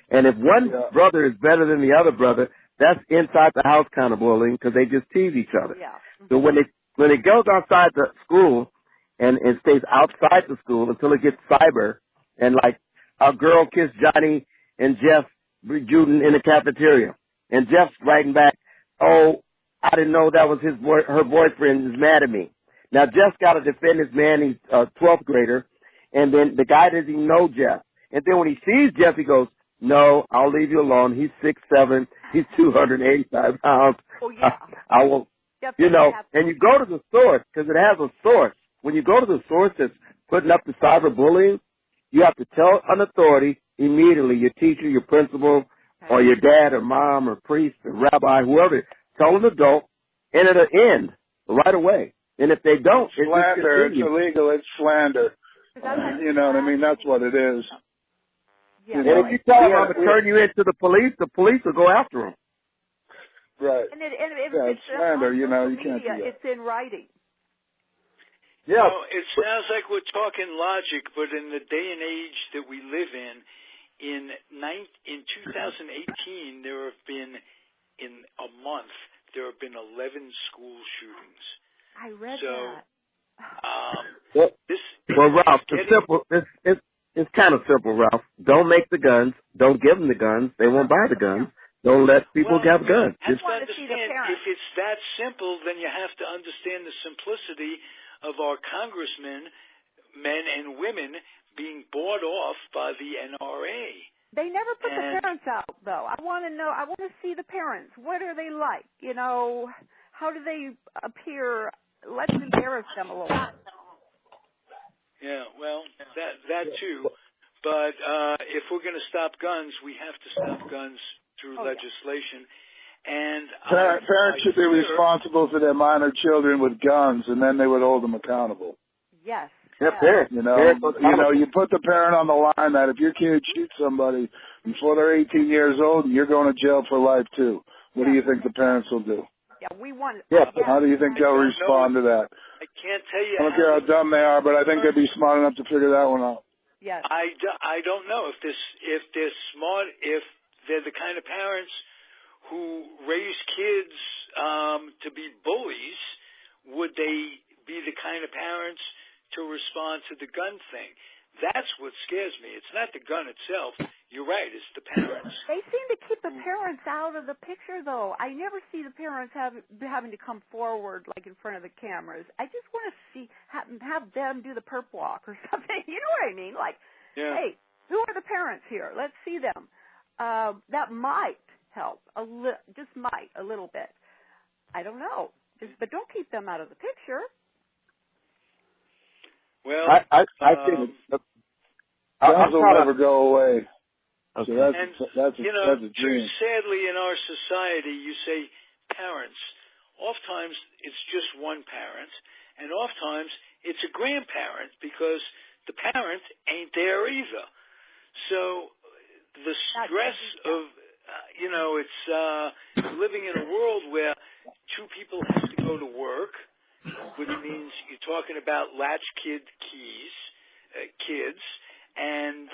Speaker 4: And if one brother is better than the other brother, that's inside the house kind of bullying because they just tease each other.
Speaker 3: Yeah.
Speaker 4: So when it goes outside the school and it stays outside the school until it gets cyber, and like a girl kissed Johnny and Jeff Juden in the cafeteria, and Jeff's writing back, oh, I didn't know that was her boyfriend is mad at me. Now, Jeff's got to defend his man. He's a 12th grader. And then the guy doesn't even know Jeff. And then when he sees Jeff, he goes, no, I'll leave you alone. He's 6'7". He's 285 pounds.
Speaker 3: Oh, yeah.
Speaker 4: I won't, and you go to the source because it has a source. When you go to the source that's putting up the cyberbullying, you have to tell an authority immediately, your teacher, your principal, or your dad or mom or priest or rabbi, whoever. Tell an adult, and it'll end right away. And if they don't,
Speaker 6: slander, it's illegal. It's slander. You know what I mean? That's what it is.
Speaker 3: Yeah.
Speaker 4: And if you tell them I'm going to turn you into the police will go after them.
Speaker 6: Right.
Speaker 3: And if
Speaker 6: it's slander, you can't do that.
Speaker 3: It's in writing.
Speaker 2: Yeah. Well, it sounds like we're talking logic, but in the day and age that we live in 2018, there have been, in a month, there have been 11 school shootings.
Speaker 3: I read that.
Speaker 4: Ralph, it's kind of simple, Ralph. Don't make the guns. Don't give them the guns. They won't buy the guns. Don't let people have guns.
Speaker 2: If it's that simple, then you have to understand the simplicity of our congressmen, men and women, being bought off by the NRA.
Speaker 3: They never put the parents out, though. I want to know. I want to see the parents. What are they like? How do they appear? Let's embarrass them a little.
Speaker 2: Yeah, well, that too. But if we're going to stop guns, we have to stop guns through legislation. And
Speaker 6: parents should be responsible for their minor children with guns, and then they would hold them accountable.
Speaker 3: Yes.
Speaker 4: Yep.
Speaker 6: You put the parent on the line that if your kid shoots somebody before they're 18 years old, you're going to jail for life too. What do you think the parents will do?
Speaker 3: Yeah, we want.
Speaker 6: Yeah. How do you think they'll respond to that?
Speaker 2: I can't tell you.
Speaker 6: I don't care how dumb they are, but I think they'd be smart enough to figure that one out.
Speaker 3: Yes.
Speaker 2: I don't know if they're smart, if they're the kind of parents who raise kids to be bullies. Would they be the kind of parents to respond to the gun thing? That's what scares me. It's not the gun itself. You're right. It's the parents.
Speaker 3: They seem to keep the parents out of the picture, though. I never see the parents having to come forward, like in front of the cameras. I just want to see have them do the perp walk or something. You know what I mean? Like, hey, who are the parents here? Let's see them. That might help a little bit. I don't know, but don't keep them out of the picture.
Speaker 2: Well,
Speaker 4: I think
Speaker 6: guns will never go away.
Speaker 4: Okay.
Speaker 6: So that's a dream.
Speaker 2: Sadly, in our society, you say parents. Oftentimes, it's just one parent, and oftentimes it's a grandparent because the parent ain't there either. So the stress of, it's living in a world where two people have to go to work, which means you're talking about latchkid kids, and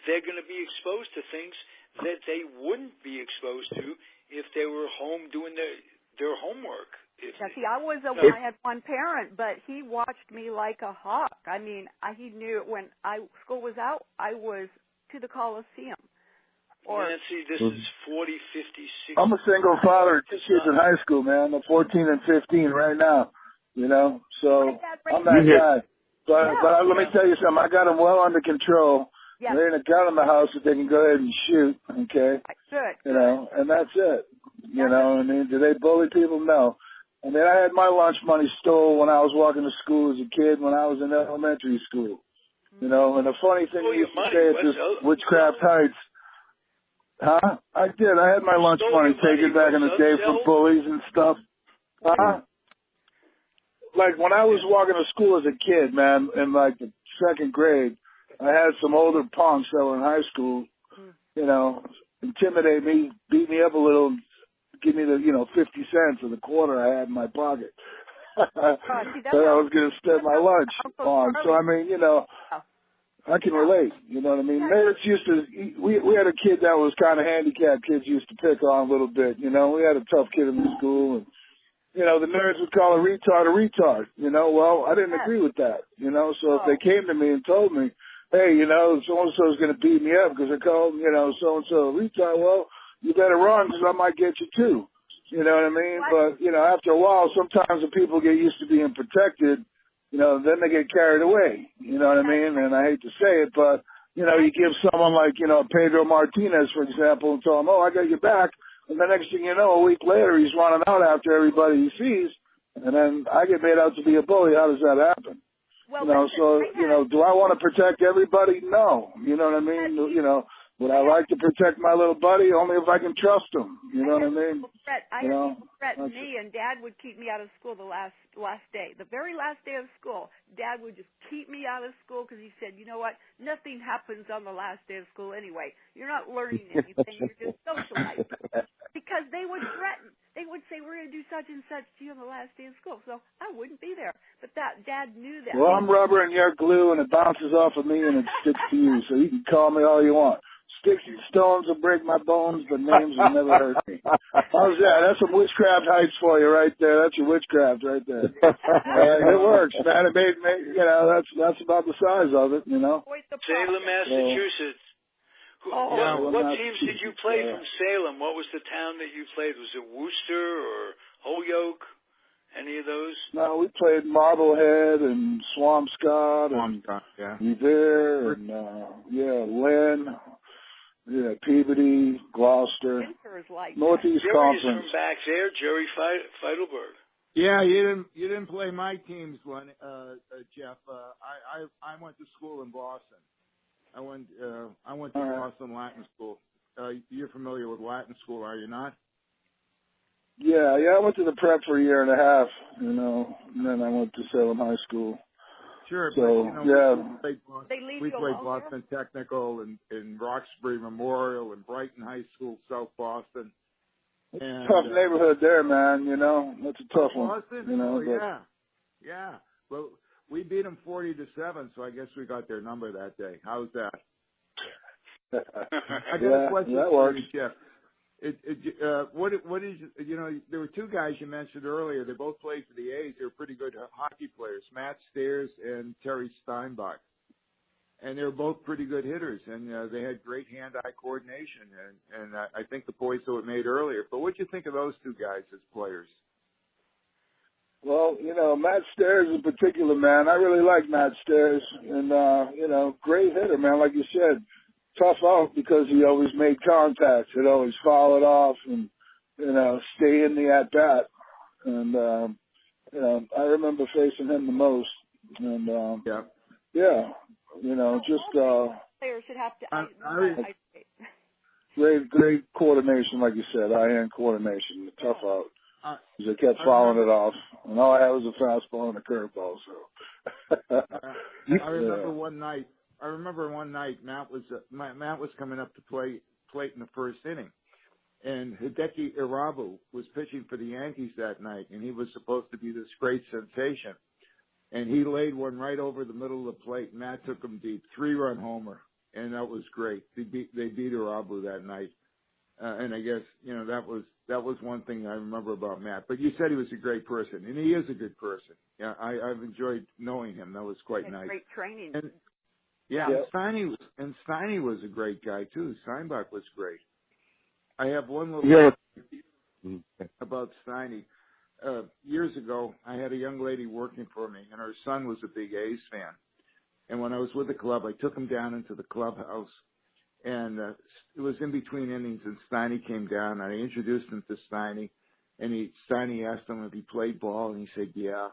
Speaker 2: they're going to be exposed to things that they wouldn't be exposed to if they were home doing their homework.
Speaker 3: I had one parent, but he watched me like a hawk. I mean, he knew when school was out, I was to the Coliseum.
Speaker 2: Nancy, this is 40, 50, 60.
Speaker 6: I'm a single father, 2 kids in high school, man. They're 14 and 15 right now, so I'm that guy. But let me tell you something. I got them well under control.
Speaker 3: Yes.
Speaker 6: There ain't a gun in the house that they can go ahead and shoot, okay?
Speaker 3: Good.
Speaker 6: You know, and that's it. You know what I mean? Do they bully people? No. I mean, I had my lunch money stolen when I was walking to school as a kid when I was in elementary school. You know, and the funny thing you used to say at this Witchcraft Heights, huh? I did. I had my lunch money taken back in the day from bullies and stuff. Huh? Like when I was walking to school as a kid, man, in like the second grade, I had some older punks that were in high school, you know, intimidate me, beat me up a little, give me the, 50 cents or the quarter I had in my pocket. That I was going to spend my lunch on. So, I mean, I can relate. You know what I mean? Nerds used to, we had a kid that was kind of handicapped. Kids used to pick on a little bit. You know, we had a tough kid in the school, and the nerds would call a retard. Well, I didn't agree with that. So if they came to me and told me, hey, so-and-so is going to beat me up because I called, so-and-so a retard, well, you better run because I might get you too. You know what I mean? But, after a while, sometimes when people get used to being protected, then they get carried away. You know what I mean? And I hate to say it, but, you give someone like, Pedro Martinez, for example, and tell him, oh, I got your back. And the next thing you know, a week later, he's running out after everybody he sees. And then I get made out to be a bully. How does that happen?
Speaker 3: Well,
Speaker 6: do I want to protect everybody? No. You know what I mean? Would I like to protect my little buddy? Only if I can trust him. You know what I mean?
Speaker 3: I had people threaten me, and Dad would keep me out of school the last day. The very last day of school, Dad would just keep me out of school because he said, you know what, nothing happens on the last day of school anyway. You're not learning anything. You're just socializing. Because they would threaten. They would say, we're going to do such and such to you on the last day of school. So I wouldn't be there. But Dad knew that.
Speaker 6: Well, I'm rubber and you're glue, and it bounces off of me and it sticks to you. So you can call me all you want. Sticks and stones will break my bones, but names will never hurt me. How's that? That's some Witchcraft Heights for you right there. That's your witchcraft right there. It works, man. It made me, that's about the size of it,
Speaker 2: Salem, Massachusetts. What teams did you play from Salem? What was the town that you played? Was it Worcester or Holyoke? Any of those?
Speaker 6: No, we played Marblehead and Swampscott and Revere and Lynn. Yeah, Peabody, Gloucester, Northeast Conference.
Speaker 2: Jerry's from back there, Jerry Feitelberg.
Speaker 5: Yeah, you didn't play my teams, Jeff. I went to school in Boston. I went to Boston Latin School. You're familiar with Latin School, are you not?
Speaker 6: Yeah, I went to the prep for a year and a half, and then I went to Salem High School.
Speaker 5: Sure,
Speaker 6: so,
Speaker 5: we played Boston Technical and Roxbury Memorial and Brighton High School, South Boston.
Speaker 6: It's a tough neighborhood there, man, That's a tough one.
Speaker 5: Boston? Yeah. Well, we beat them 40-7, so I guess we got their number that day. How's that? I got a question for you, Jeff. What is there were two guys you mentioned earlier. They both played for the A's. They were pretty good hockey players, Matt Stairs and Terry Steinbach, and they were both pretty good hitters. And they had great hand-eye coordination. And I think the points that were made earlier. But what do you think of those two guys as players?
Speaker 6: Well, Matt Stairs in particular, man. I really like Matt Stairs, and great hitter, man. Like you said. Tough out because he always made contacts. He'd always foul it off and, stay in the at-bat. And, I remember facing him the most. And,
Speaker 3: players should have
Speaker 6: to great coordination, like you said, eye-hand coordination, tough out. Because they kept fouling it off. And all I had was a fastball and a curveball, so.
Speaker 5: I remember one night Matt was coming up to plate in the first inning, and Hideki Irabu was pitching for the Yankees that night, and he was supposed to be this great sensation, and he laid one right over the middle of the plate. Matt took him deep, 3-run homer, and that was great. They beat Irabu that night, and I guess that was one thing I remember about Matt. But you said he was a great person, and he is a good person. Yeah, I've enjoyed knowing him. That was quite nice.
Speaker 3: Great training.
Speaker 5: And Steiny was a great guy too. Steinbach was great. I have one little about Steiny. Years ago, I had a young lady working for me, and her son was a big A's fan. And when I was with the club, I took him down into the clubhouse, and it was in between innings, and Steiny came down, and I introduced him to Steiny, and Steiny asked him if he played ball, and he said, yeah.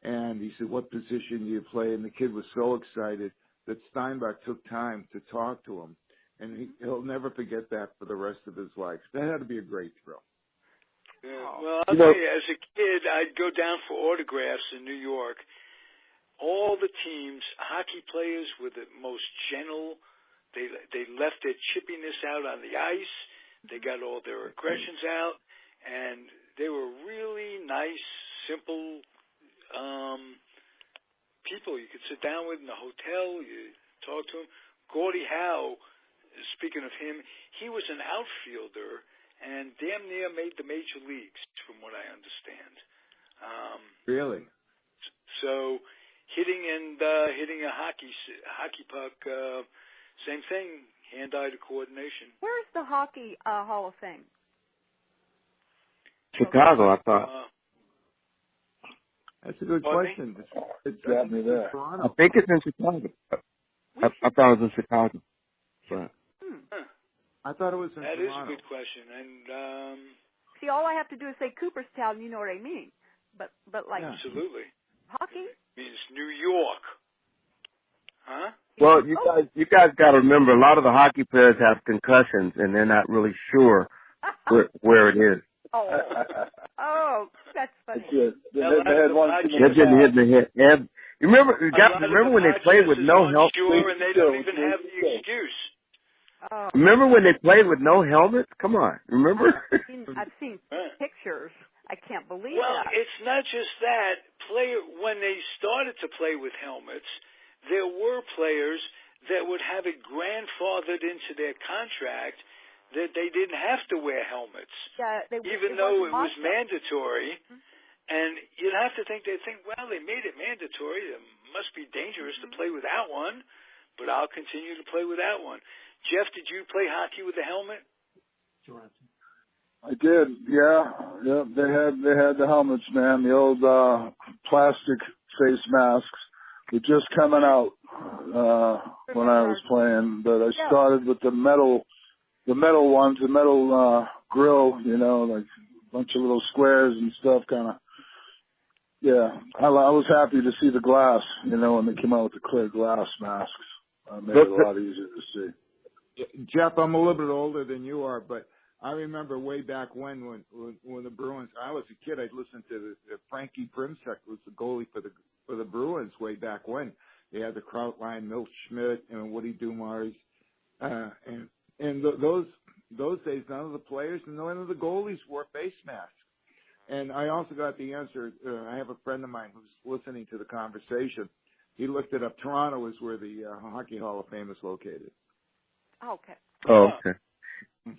Speaker 5: And he said, what position do you play? And the kid was so excited that Steinbach took time to talk to him. And he'll never forget that for the rest of his life. That had to be a great thrill.
Speaker 2: Yeah, well, I'll tell you, as a kid, I'd go down for autographs in New York. All the teams, hockey players were the most gentle. They left their chippiness out on the ice. They got all their aggressions out. And they were really nice, simple people you could sit down with in the hotel. You talk to them. Gordie Howe, speaking of him, he was an outfielder and damn near made the major leagues, from what I understand.
Speaker 5: Really?
Speaker 2: So hitting a hockey puck, same thing, hand-eye coordination.
Speaker 3: Where's the Hockey Hall of Fame?
Speaker 4: Chicago, I thought.
Speaker 5: That's a good question.
Speaker 6: It's got me there.
Speaker 4: I think it's in Chicago. I thought it was in Chicago. But.
Speaker 5: I thought it was in
Speaker 2: Toronto.
Speaker 5: Toronto.
Speaker 2: That is a good question. And
Speaker 3: see, all I have to do is say Cooperstown, you know what I mean. But like
Speaker 2: absolutely.
Speaker 3: Hockey
Speaker 2: means New York. Huh?
Speaker 4: Well, you guys got to remember, a lot of the hockey players have concussions, and they're not really sure where it is.
Speaker 3: Oh, that's funny.
Speaker 6: They had one.
Speaker 4: They're getting hit in the head. And you remember when they played with no helmet?
Speaker 2: Sure, and they don't even have the excuse.
Speaker 3: Oh.
Speaker 4: Remember when they played with no helmets? Come on, remember?
Speaker 3: I've seen pictures. I can't believe
Speaker 2: that. Well,
Speaker 3: that.
Speaker 2: it's not just that. When they started to play with helmets, there were players that would have it grandfathered into their contract that they didn't have to wear helmets, even though it was mandatory. Mm-hmm. And you'd have to think, well, they made it mandatory. It must be dangerous to play without one, but I'll continue to play without one. Jeff, did you play hockey with a helmet?
Speaker 6: I did, yeah. They had the helmets, man. The old plastic face masks were just coming out when I was playing. But I started with the metal ones, the metal grill, like a bunch of little squares and stuff, kind of. Yeah, I was happy to see the glass, when they came out with the clear glass masks. Made it a lot easier to see.
Speaker 5: Jeff, I'm a little bit older than you are, but I remember way back when the Bruins. I was a kid. I'd listen to the Frankie Primsek was the goalie for the Bruins way back when. They had the Krautline, Milt Schmidt, and Woody Dumars, and those days, none of the players and none of the goalies wore face masks. And I also got the answer. I have a friend of mine who's listening to the conversation. He looked it up. Toronto is where the Hockey Hall of Fame is located.
Speaker 3: Okay.
Speaker 4: Oh, okay.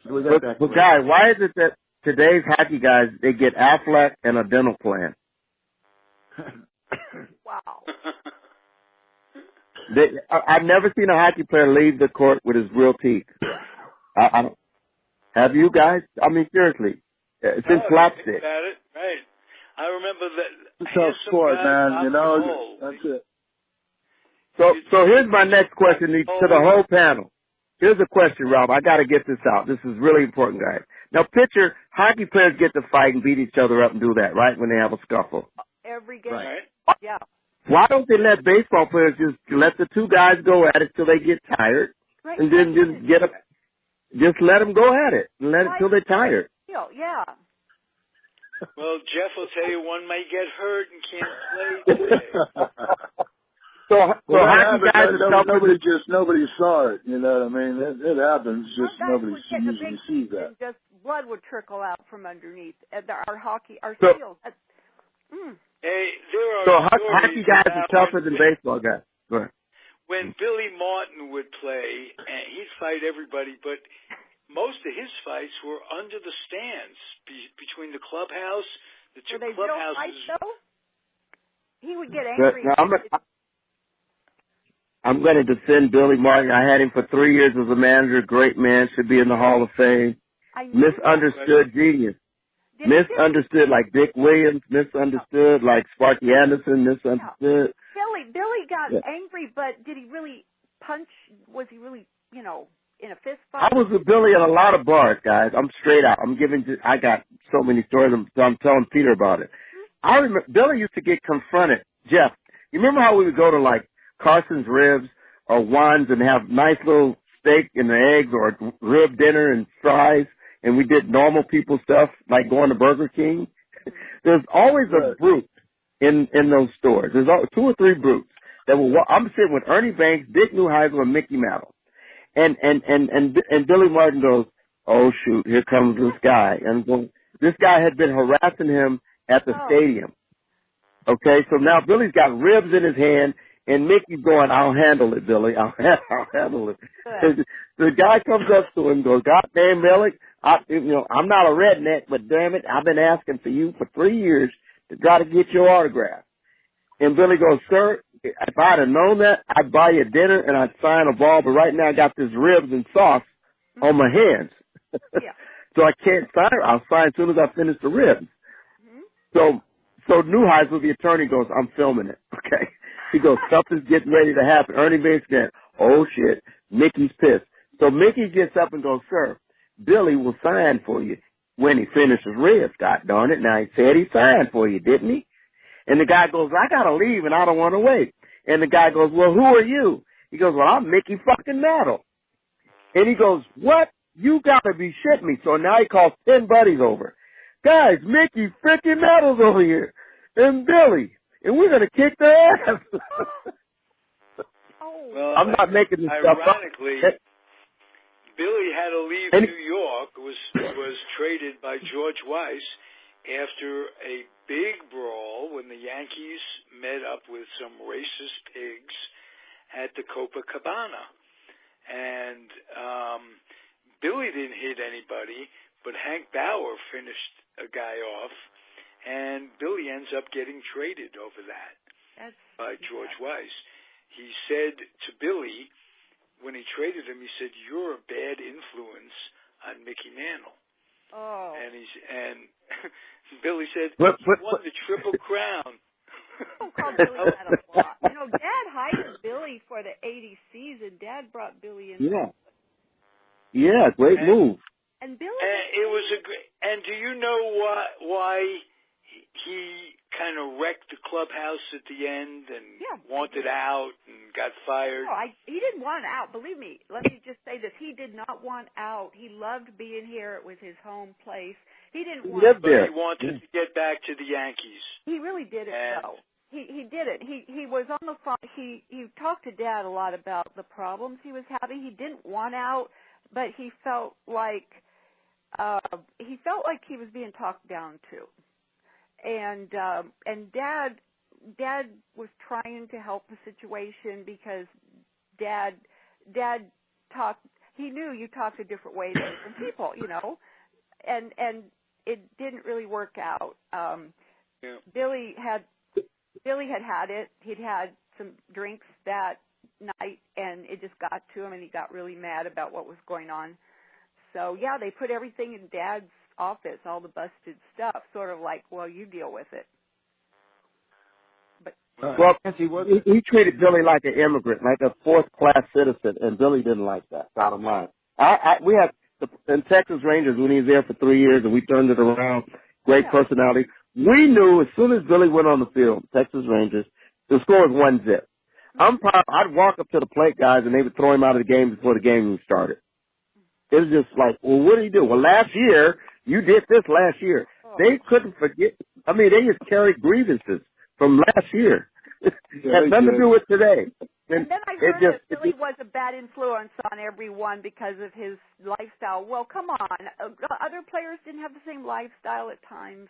Speaker 4: So but Guy, why is it that today's hockey guys, they get Aflac and a dental plan?
Speaker 3: Wow.
Speaker 4: I've never seen a hockey player leave the court with his real teeth. I don't. Have you guys? I mean, seriously. It's in slapstick.
Speaker 2: Right. I remember that.
Speaker 6: It's a tough sport, man. That's it.
Speaker 4: So here's my next question to the whole panel. Here's a question, Rob. I got to get this out. This is really important, guys. Now, picture hockey players get to fight and beat each other up and do that, right, when they have a scuffle.
Speaker 3: Every game.
Speaker 2: Right.
Speaker 3: Yeah.
Speaker 4: Why don't they let baseball players just let the two guys go at it till they get tired, and then just let them go at it and let it till they're tired?
Speaker 3: Yeah.
Speaker 2: Well, Jeff will tell you one may get hurt and can't play today.
Speaker 6: So hockey guys nobody saw it. You know what I mean? It happens. Just nobody usually sees that.
Speaker 3: And just blood would trickle out from underneath. Our seals.
Speaker 2: Hey, there are
Speaker 4: hockey guys are tougher than baseball guys. Go ahead.
Speaker 2: When Billy Martin would play, and he'd fight everybody, but most of his fights were under the stands between the clubhouse, the two clubhouses.
Speaker 3: Fight, though? He would get angry.
Speaker 4: I'm going to defend Billy Martin. I had him for 3 years as a manager. Great man, should be in the Hall of Fame. Misunderstood genius. Misunderstood like Dick Williams. Misunderstood like Sparky Anderson. Misunderstood
Speaker 3: Billy got angry, but did he really punch? Was he really, in a fist fight?
Speaker 4: I was with Billy at a lot of bars, guys. I'm straight out. I got so many stories. I'm telling Peter about it. I remember Billy used to get confronted. Jeff, you remember how we would go to like Carson's Ribs or Juan's and have nice little steak and the eggs or rib dinner and fries, and we did normal people stuff like going to Burger King? There's always a brute in those stores. There's 2 or 3 brutes that will. I'm sitting with Ernie Banks, Dick Neuheisel, and Mickey Mantle. And Billy Martin goes, oh shoot, here comes this guy. And this guy had been harassing him at the stadium. Okay, so now Billy's got ribs in his hand, and Mickey's going, I'll handle it, Billy. I'll handle it. The guy comes up to him and goes, God damn, Billy, I'm not a redneck, but damn it, I've been asking for you for 3 years to try to get your autograph. And Billy goes, sir, if I'd have known that, I'd buy you dinner and I'd sign a ball, but right now I got this ribs and sauce on my hands. So I can't sign it. I'll sign as soon as I finish the ribs. So Neuheisel, the attorney, goes, I'm filming it. Okay. He goes, something's getting ready to happen. Ernie Banks again. Oh shit. Mickey's pissed. So Mickey gets up and goes, sir, Billy will sign for you when he finishes ribs. God darn it. Now he said he signed for you, didn't he? And the guy goes, I gotta leave and I don't want to wait. And the guy goes, well, who are you? He goes, well, I'm Mickey fucking Mantle. And he goes, what? You gotta be shitting me. So now he calls 10 buddies over. Guys, Mickey freaking Mantle's over here. And Billy. And we're gonna kick their ass.
Speaker 2: Well,
Speaker 4: I'm not making this stuff up.
Speaker 2: Ironically, Billy had to leave New York, was traded by George Weiss after a big brawl when the Yankees met up with some racist pigs at the Copacabana. And Billy didn't hit anybody, but Hank Bauer finished a guy off, and Billy ends up getting traded over that by George Weiss. He said to Billy, when he traded him, he said, you're a bad influence on Mickey Mantle. Oh. And Billy said, he won the Triple Crown.
Speaker 3: Don't call Billy that a lot. Dad hired Billy for the 80 season. Dad brought Billy in.
Speaker 4: Yeah, great move.
Speaker 3: And Billy.
Speaker 2: It was a great. And do you know why he kind of wrecked the clubhouse at the end and wanted out and got fired?
Speaker 3: No, he didn't want out. Believe me. Let me just say this. He did not want out. He loved being here. It was his home place. He didn't want
Speaker 2: out. But he wanted to get back to the Yankees.
Speaker 3: He really did it, though. He did it. He was on the phone. He talked to Dad a lot about the problems he was having. He didn't want out, but he felt like he was being talked down to. And Dad was trying to help the situation because Dad talked. He knew you talked a different way to different people, and it didn't really work out. Billy had it. He'd had some drinks that night, and it just got to him, and he got really mad about what was going on. So they put everything in Dad's office, all the busted stuff, sort of like, well, you deal with it. But
Speaker 4: he treated Billy like an immigrant, like a fourth-class citizen, and Billy didn't like that. Bottom line, we had in Texas Rangers when he was there for 3 years, and we turned it around. Great personality. We knew as soon as Billy went on the field, Texas Rangers, the score was 1-0. I'd walk up to the plate guys, and they would throw him out of the game before the game even started. It was just like, well, what did he do? Well, last year, you did this last year. They couldn't forget. I mean, they just carried grievances from last year. It had nothing to do with today.
Speaker 3: And then I heard that Billy was a bad influence on everyone because of his lifestyle. Well, come on. Other players didn't have the same lifestyle at times.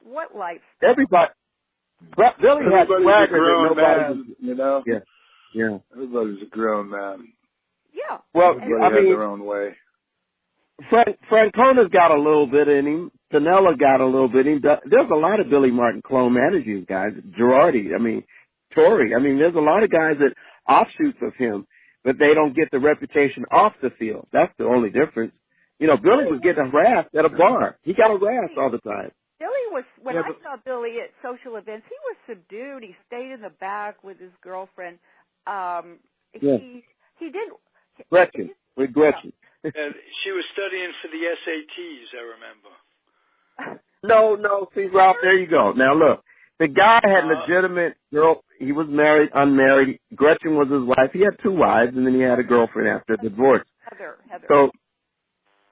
Speaker 3: What lifestyle?
Speaker 4: Everybody. Billy had swagger that nobody,
Speaker 6: Yeah. Everybody's a grown man.
Speaker 3: Yeah.
Speaker 4: Well,
Speaker 6: everybody had their own way.
Speaker 4: Francona's got a little bit in him. Pinella got a little bit in him. There's a lot of Billy Martin clone managers, guys. Girardi, Torrey. There's a lot of guys that offshoots of him, but they don't get the reputation off the field. That's the only difference. Billy was getting harassed at a bar. He got harassed all the time.
Speaker 3: Billy was, when I saw Billy at social events, he was subdued. He stayed in the back with his girlfriend. He didn't.
Speaker 4: Gretchen, with Gretchen.
Speaker 2: She was studying for the SATs, I remember.
Speaker 4: No, see, Ralph, there you go. Now, look, the guy had legitimate girl. He was married, unmarried. Gretchen was his wife. He had 2 wives, and then he had a girlfriend after the divorce.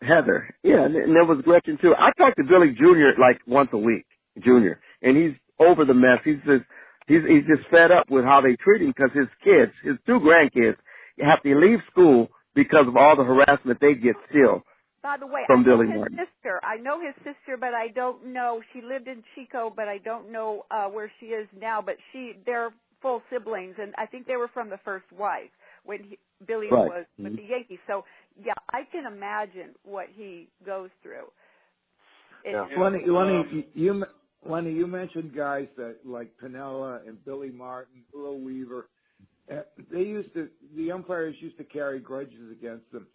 Speaker 4: Heather. Yeah, and there was Gretchen, too. I talked to Billy Jr. like once a week, Jr., and he's over the mess. He's just fed up with how they treat him because his kids, his 2 grandkids, have to leave school because of all the harassment they get still.
Speaker 3: By the way,
Speaker 4: from
Speaker 3: I know
Speaker 4: Billy
Speaker 3: his
Speaker 4: Martin.
Speaker 3: sister. I know his sister, but I don't know. She lived in Chico, but I don't know where she is now. But they're full siblings, and I think they were from the first wife when Billy was with the Yankees. So, yeah, I can imagine what he goes through.
Speaker 5: Lenny, you mentioned guys that like Piniella and Billy Martin, Earl Weaver. The umpires used to carry grudges against them.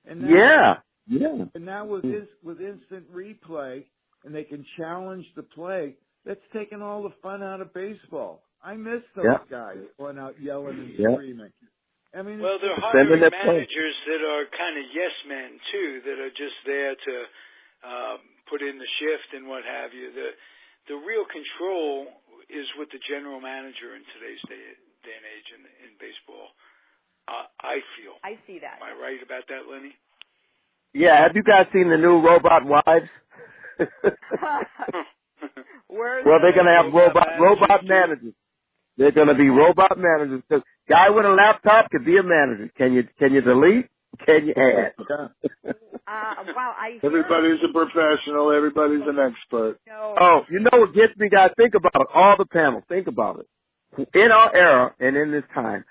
Speaker 5: And now, And now with instant replay, and they can challenge the play, that's taken all the fun out of baseball. I miss those guys going out yelling and screaming. I mean,
Speaker 2: well, they're hiring managers that are kind of yes men too, that are just there to put in the shift and what have you. The real control is with the general manager in today's day and age in baseball. I feel.
Speaker 3: I see that.
Speaker 2: Am I right about that, Lenny?
Speaker 4: Yeah. Have you guys seen the new Robot Wives? Well, they're going to have robot managers. They're going to be robot managers. Because guy with a laptop could be a manager. Can you delete? Can you add?
Speaker 3: Wow,
Speaker 6: everybody's a professional. Everybody's an expert.
Speaker 3: No.
Speaker 4: Oh, you know what gets me, guys? Think about it. All the panels. Think about it. In our era and in this time,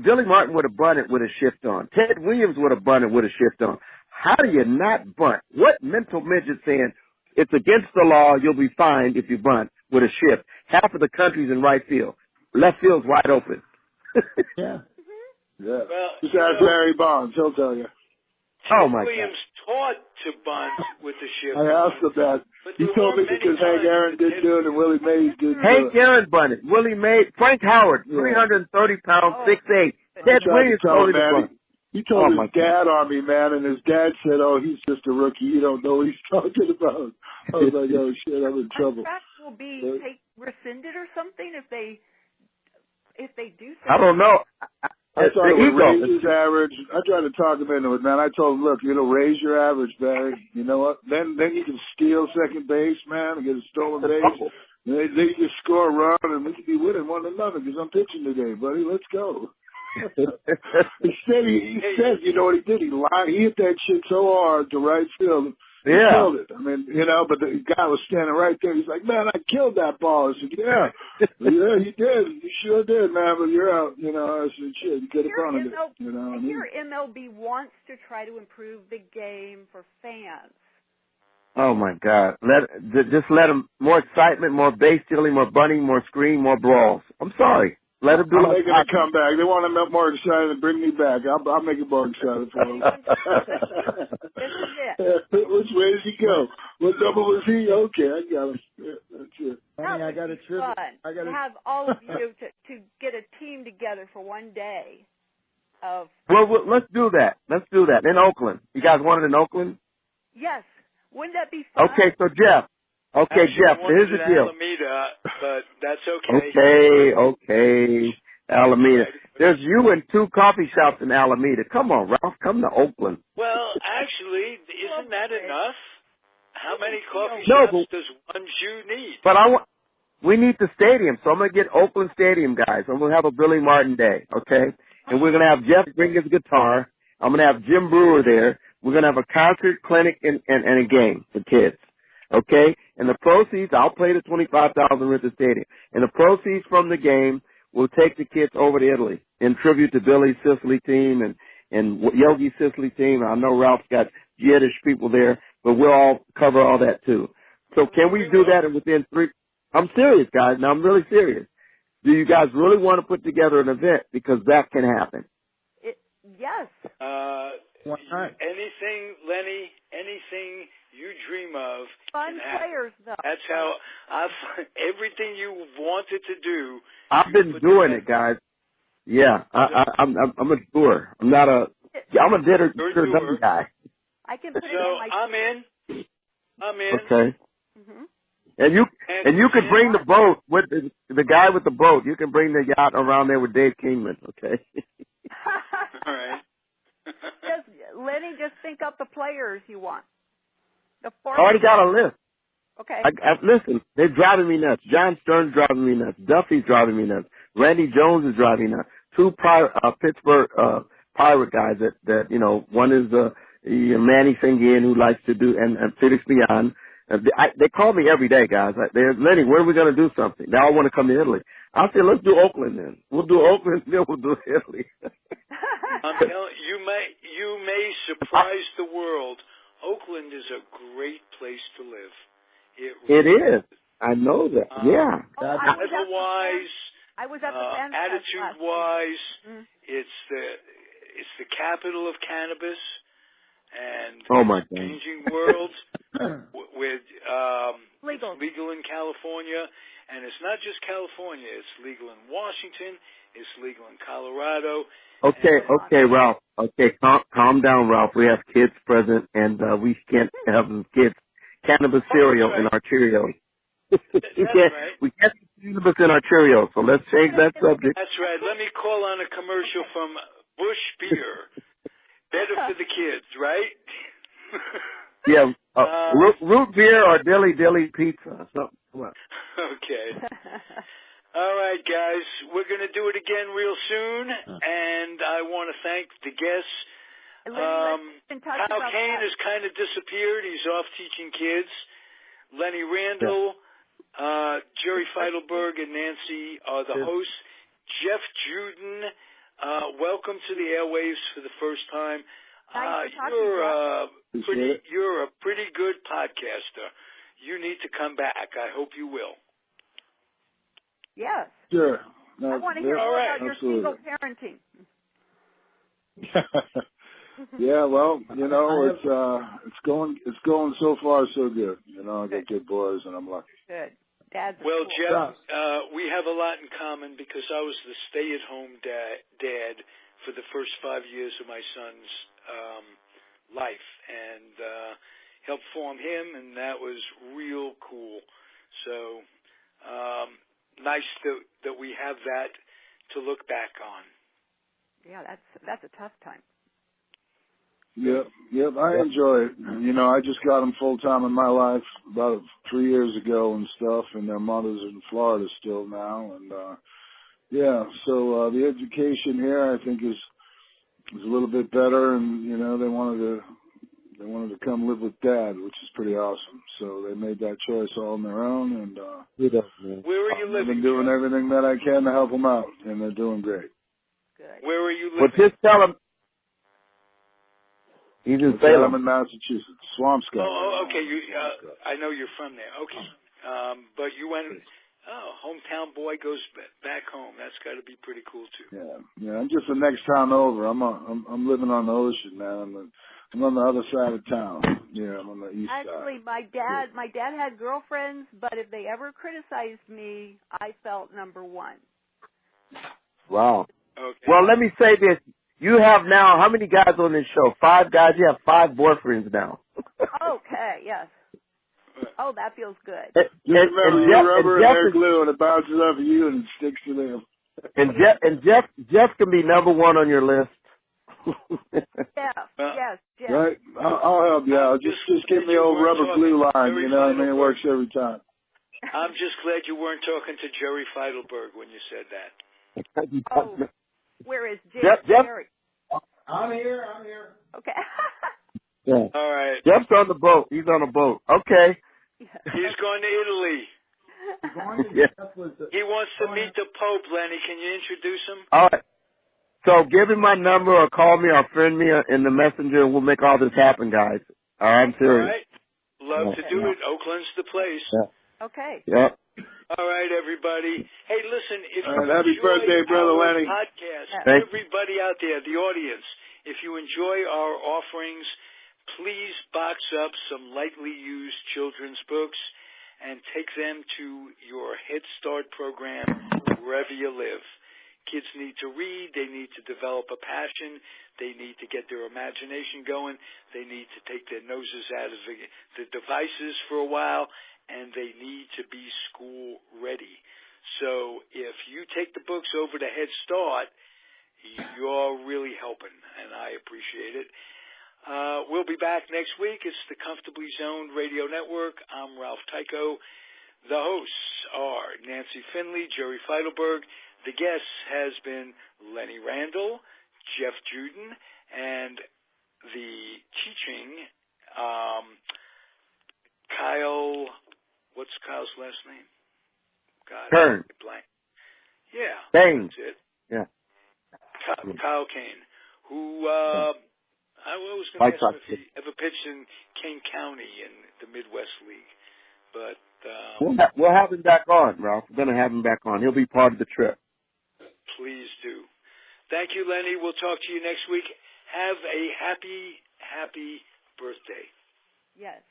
Speaker 4: Billy Martin would have bunted with a shift on. Ted Williams would have bunted with a shift on. How do you not bunt? What mental midget saying it's against the law, you'll be fined if you bunt with a shift? Half of the country's in right field. Left field's wide open.
Speaker 6: Yeah. Well, just ask Larry Bonds. He'll tell you.
Speaker 4: Oh, my
Speaker 2: Williams taught to bunt with the shift.
Speaker 6: I asked him that. He told me because Hank Aaron didn't do it and Willie Mays didn't do it.
Speaker 4: Hank Aaron bunted. Willie Mays, Frank Howard, 330 pounds, 6'8". Ted Williams told him to bunt.
Speaker 6: He told his dad on me, man, and his dad said, he's just a rookie. You don't know what he's talking about. I was like, oh, shit, I'm in trouble.
Speaker 3: Contracts will be rescinded or something if they do something.
Speaker 4: I don't know.
Speaker 6: I thought it would raise his average. I tried to talk him into it, man. I told him, look, it'll raise your average, Barry. You know what? Then you can steal second base, man, and get a stolen base. Then you can score a run, and we could be winning 1-0 because I'm pitching today, buddy. Let's go. he said, you know what he did? He lied. He hit that shit so hard to right field. He killed it. I mean, but the guy was standing right there. He's like, man, I killed that ball. I said, yeah, you did. You sure did, man, but you're out. I said, shit, you could have done it.
Speaker 3: Here, MLB wants to try to improve the game for fans.
Speaker 4: Oh, my God. Just let them, more excitement, more base stealing, more bunting, more screen, more brawls. I'm sorry. Let them do it.
Speaker 6: I'm making a comeback. They want to make more excited and bring me back. I'll make it more excited for them.
Speaker 3: This is it.
Speaker 6: Which way does he go? What number was he? Okay, I got him. Yeah, that's it.
Speaker 5: Honey, I got a trip.
Speaker 3: I got to have all of you to get a team together for one day.
Speaker 4: Well, let's do that. Let's do that in Oakland. You guys want it in Oakland?
Speaker 3: Yes. Wouldn't that be fun?
Speaker 4: Okay, so Jeff. Okay,
Speaker 2: actually,
Speaker 4: Jeff, here's the deal.
Speaker 2: Alameda, but that's okay.
Speaker 4: Okay. Alameda. There's you and 2 coffee shops in Alameda. Come on, Ralph. Come to Oakland.
Speaker 2: Well, actually, isn't that enough? How many coffee shops does one Jew need?
Speaker 4: But we need the stadium, so I'm going to get Oakland Stadium, guys. I'm going to have a Billy Martin day, okay? And we're going to have Jeff bring his guitar. I'm going to have Jim Brewer there. We're going to have a concert, clinic, and a game for kids. Okay? And the proceeds, I'll play the 25,000 at the stadium. And the proceeds from the game will take the kids over to Italy in tribute to Billy's Sicily team and Yogi's Sicily team. I know Ralph's got Yiddish people there, but we'll all cover all that too. So can we do that within 3? I'm serious, guys. Now I'm really serious. Do you guys really want to put together an event? Because that can happen.
Speaker 3: Yes.
Speaker 2: Anything, Lenny, anything you dream of.
Speaker 3: Fun players, though.
Speaker 2: That's how everything you wanted to do.
Speaker 4: I've been doing it, guys. Yeah, I'm a doer. I'm a ditter guy.
Speaker 3: I can put it in my.
Speaker 2: I'm in.
Speaker 4: Okay.
Speaker 3: Mm-hmm.
Speaker 4: And you could bring the boat with the guy with the boat. You can bring the yacht around there with Dave Kingman. Okay.
Speaker 2: All right.
Speaker 3: Lenny, just think up the players you want. I
Speaker 4: already got a list.
Speaker 3: Okay.
Speaker 4: Listen, they're driving me nuts. John Stern's driving me nuts. Duffy's driving me nuts. Randy Jones is driving me nuts. Two Pittsburgh Pirate guys that one is Manny Sengian, who likes to do, and Felix Leon. They call me every day, guys. They're, Lenny, when are we going to do something? They all want to come to Italy. I said, let's do Oakland then. We'll do Oakland, then we'll do Italy.
Speaker 2: I'm telling you may surprise the world. Oakland is a great place to live.
Speaker 4: It is. I know that. Yeah.
Speaker 2: Weather-wise,
Speaker 3: I was at the
Speaker 2: attitude-wise, it's the capital of cannabis, and changing world with it's legal in California, and it's not just California. It's legal in Washington. It's legal in Colorado.
Speaker 4: Okay, Ralph. Okay, calm down, Ralph. We have kids present, and we can't have kids cannabis cereal in our Cheerios. We can't have cannabis in our Cheerios, so let's change that subject.
Speaker 2: That's right. Let me call on a commercial from Busch Beer. Better for the kids, right?
Speaker 4: Yeah, root beer or dilly pizza.
Speaker 2: Okay. All right, guys. We're going to do it again real soon, and I want to thank the guests. Hal Kane has kind of disappeared. He's off teaching kids. Lenny Randle, Jerry Feitelberg, and Nancy are the hosts. Jeff Juden, welcome to the airwaves for the first time. You're a pretty good podcaster. You need to come back. I hope you will.
Speaker 3: Yes.
Speaker 6: Sure.
Speaker 3: I want to hear more about your single parenting.
Speaker 6: Yeah, well, it's going so far so good. I got good boys, and I'm lucky.
Speaker 3: Good.
Speaker 2: Well, Jeff, we have a lot in common because I was the stay-at-home dad for the first 5 years of my son's life, and helped form him, and that was real cool. So nice that we have that to look back on.
Speaker 3: Yeah, that's a tough time.
Speaker 6: Yep, I enjoy it. I just got them full-time in my life about 3 years ago and stuff, and their mother's in Florida still now, and so the education here I think is a little bit better, and they wanted to come live with Dad, which is pretty awesome. So they made that choice all on their own, and
Speaker 2: where are you living?
Speaker 6: I've been doing everything that I can to help them out, and they're doing great.
Speaker 3: Good.
Speaker 2: Where are you living?
Speaker 4: Well, just tell them. He's in Salem,
Speaker 6: in Massachusetts, Swampscott.
Speaker 2: Oh, okay. I know you're from there. Okay, but you went. Oh, hometown boy goes back home. That's got to be pretty cool too.
Speaker 6: Yeah. I'm just the next town over. I'm living on the ocean, man. I'm on the other side of town. Yeah, I'm on the east side.
Speaker 3: Actually, my dad had girlfriends, but if they ever criticized me, I felt number one.
Speaker 4: Wow.
Speaker 2: Okay.
Speaker 4: Well, let me say this. You have now, how many guys on this show? 5 guys? You have 5 boyfriends now.
Speaker 3: Okay, yes. Oh, that feels good.
Speaker 6: Remember, you rubber and hair glue, and it bounces off of you and it sticks to them.
Speaker 4: And Jeff can be number 1 on your list.
Speaker 3: Yes.
Speaker 6: Right? I'll help you out. Just give me the old rubber glue line, it works every time.
Speaker 2: I'm just glad you weren't talking to Jerry Feitelberg when you said that.
Speaker 3: Oh, where is Jerry?
Speaker 5: I'm here.
Speaker 3: Okay.
Speaker 4: Yeah.
Speaker 2: All right.
Speaker 4: Jeff's on the boat. He's on a boat. Okay.
Speaker 2: He's going to Italy. He wants to meet the Pope, Lenny. Can you introduce him?
Speaker 4: All right. So give him my number or call me or friend me in the messenger, and we'll make all this happen, guys. All right, I'm serious.
Speaker 2: All right. Love to do it. Oakland's the place.
Speaker 4: Yeah.
Speaker 3: Okay.
Speaker 4: Yep.
Speaker 2: All right, everybody. Hey, listen, if you
Speaker 6: happy birthday, Brother Lenny.
Speaker 2: Podcast, everybody out there, the audience, if you enjoy our offerings, please box up some lightly used children's books and take them to your Head Start program wherever you live. Kids need to read. They need to develop a passion. They need to get their imagination going. They need to take their noses out of the devices for a while, and they need to be school ready. So if you take the books over to Head Start, you're really helping, and I appreciate it. We'll be back next week. It's the Comfortably Zoned Radio Network. I'm Ralph Tyko. The hosts are Nancy Finley, Jerry Feitelberg. The guest has been Lenny Randle, Jeff Juden, and the teaching, Kyle, what's Kyle's last name? God,
Speaker 4: Kern.
Speaker 2: Blank. Yeah,
Speaker 4: Kane.
Speaker 2: that's it.
Speaker 4: Yeah.
Speaker 2: Kyle Kane, who I was going to ask him if he ever pitched in King County in the Midwest League, but
Speaker 4: we'll have him back on, Ralph. We're going to have him back on. He'll be part of the trip.
Speaker 2: Please do. Thank you, Lenny. We'll talk to you next week. Have a happy birthday.
Speaker 3: Yes.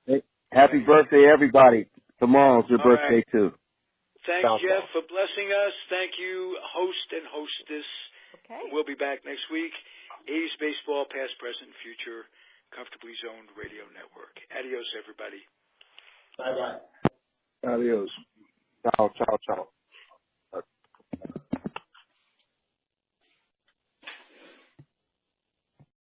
Speaker 4: Hey, happy birthday, everybody. Tomorrow's your birthday, too.
Speaker 2: Thanks, Jeff, for blessing us. Thank you, host and hostess.
Speaker 3: Okay.
Speaker 2: We'll be back next week. A's Baseball, past, present, future, Comfortably Zoned Radio Network. Adios, everybody.
Speaker 6: Bye-bye. Adios.
Speaker 4: Ciao, ciao, ciao.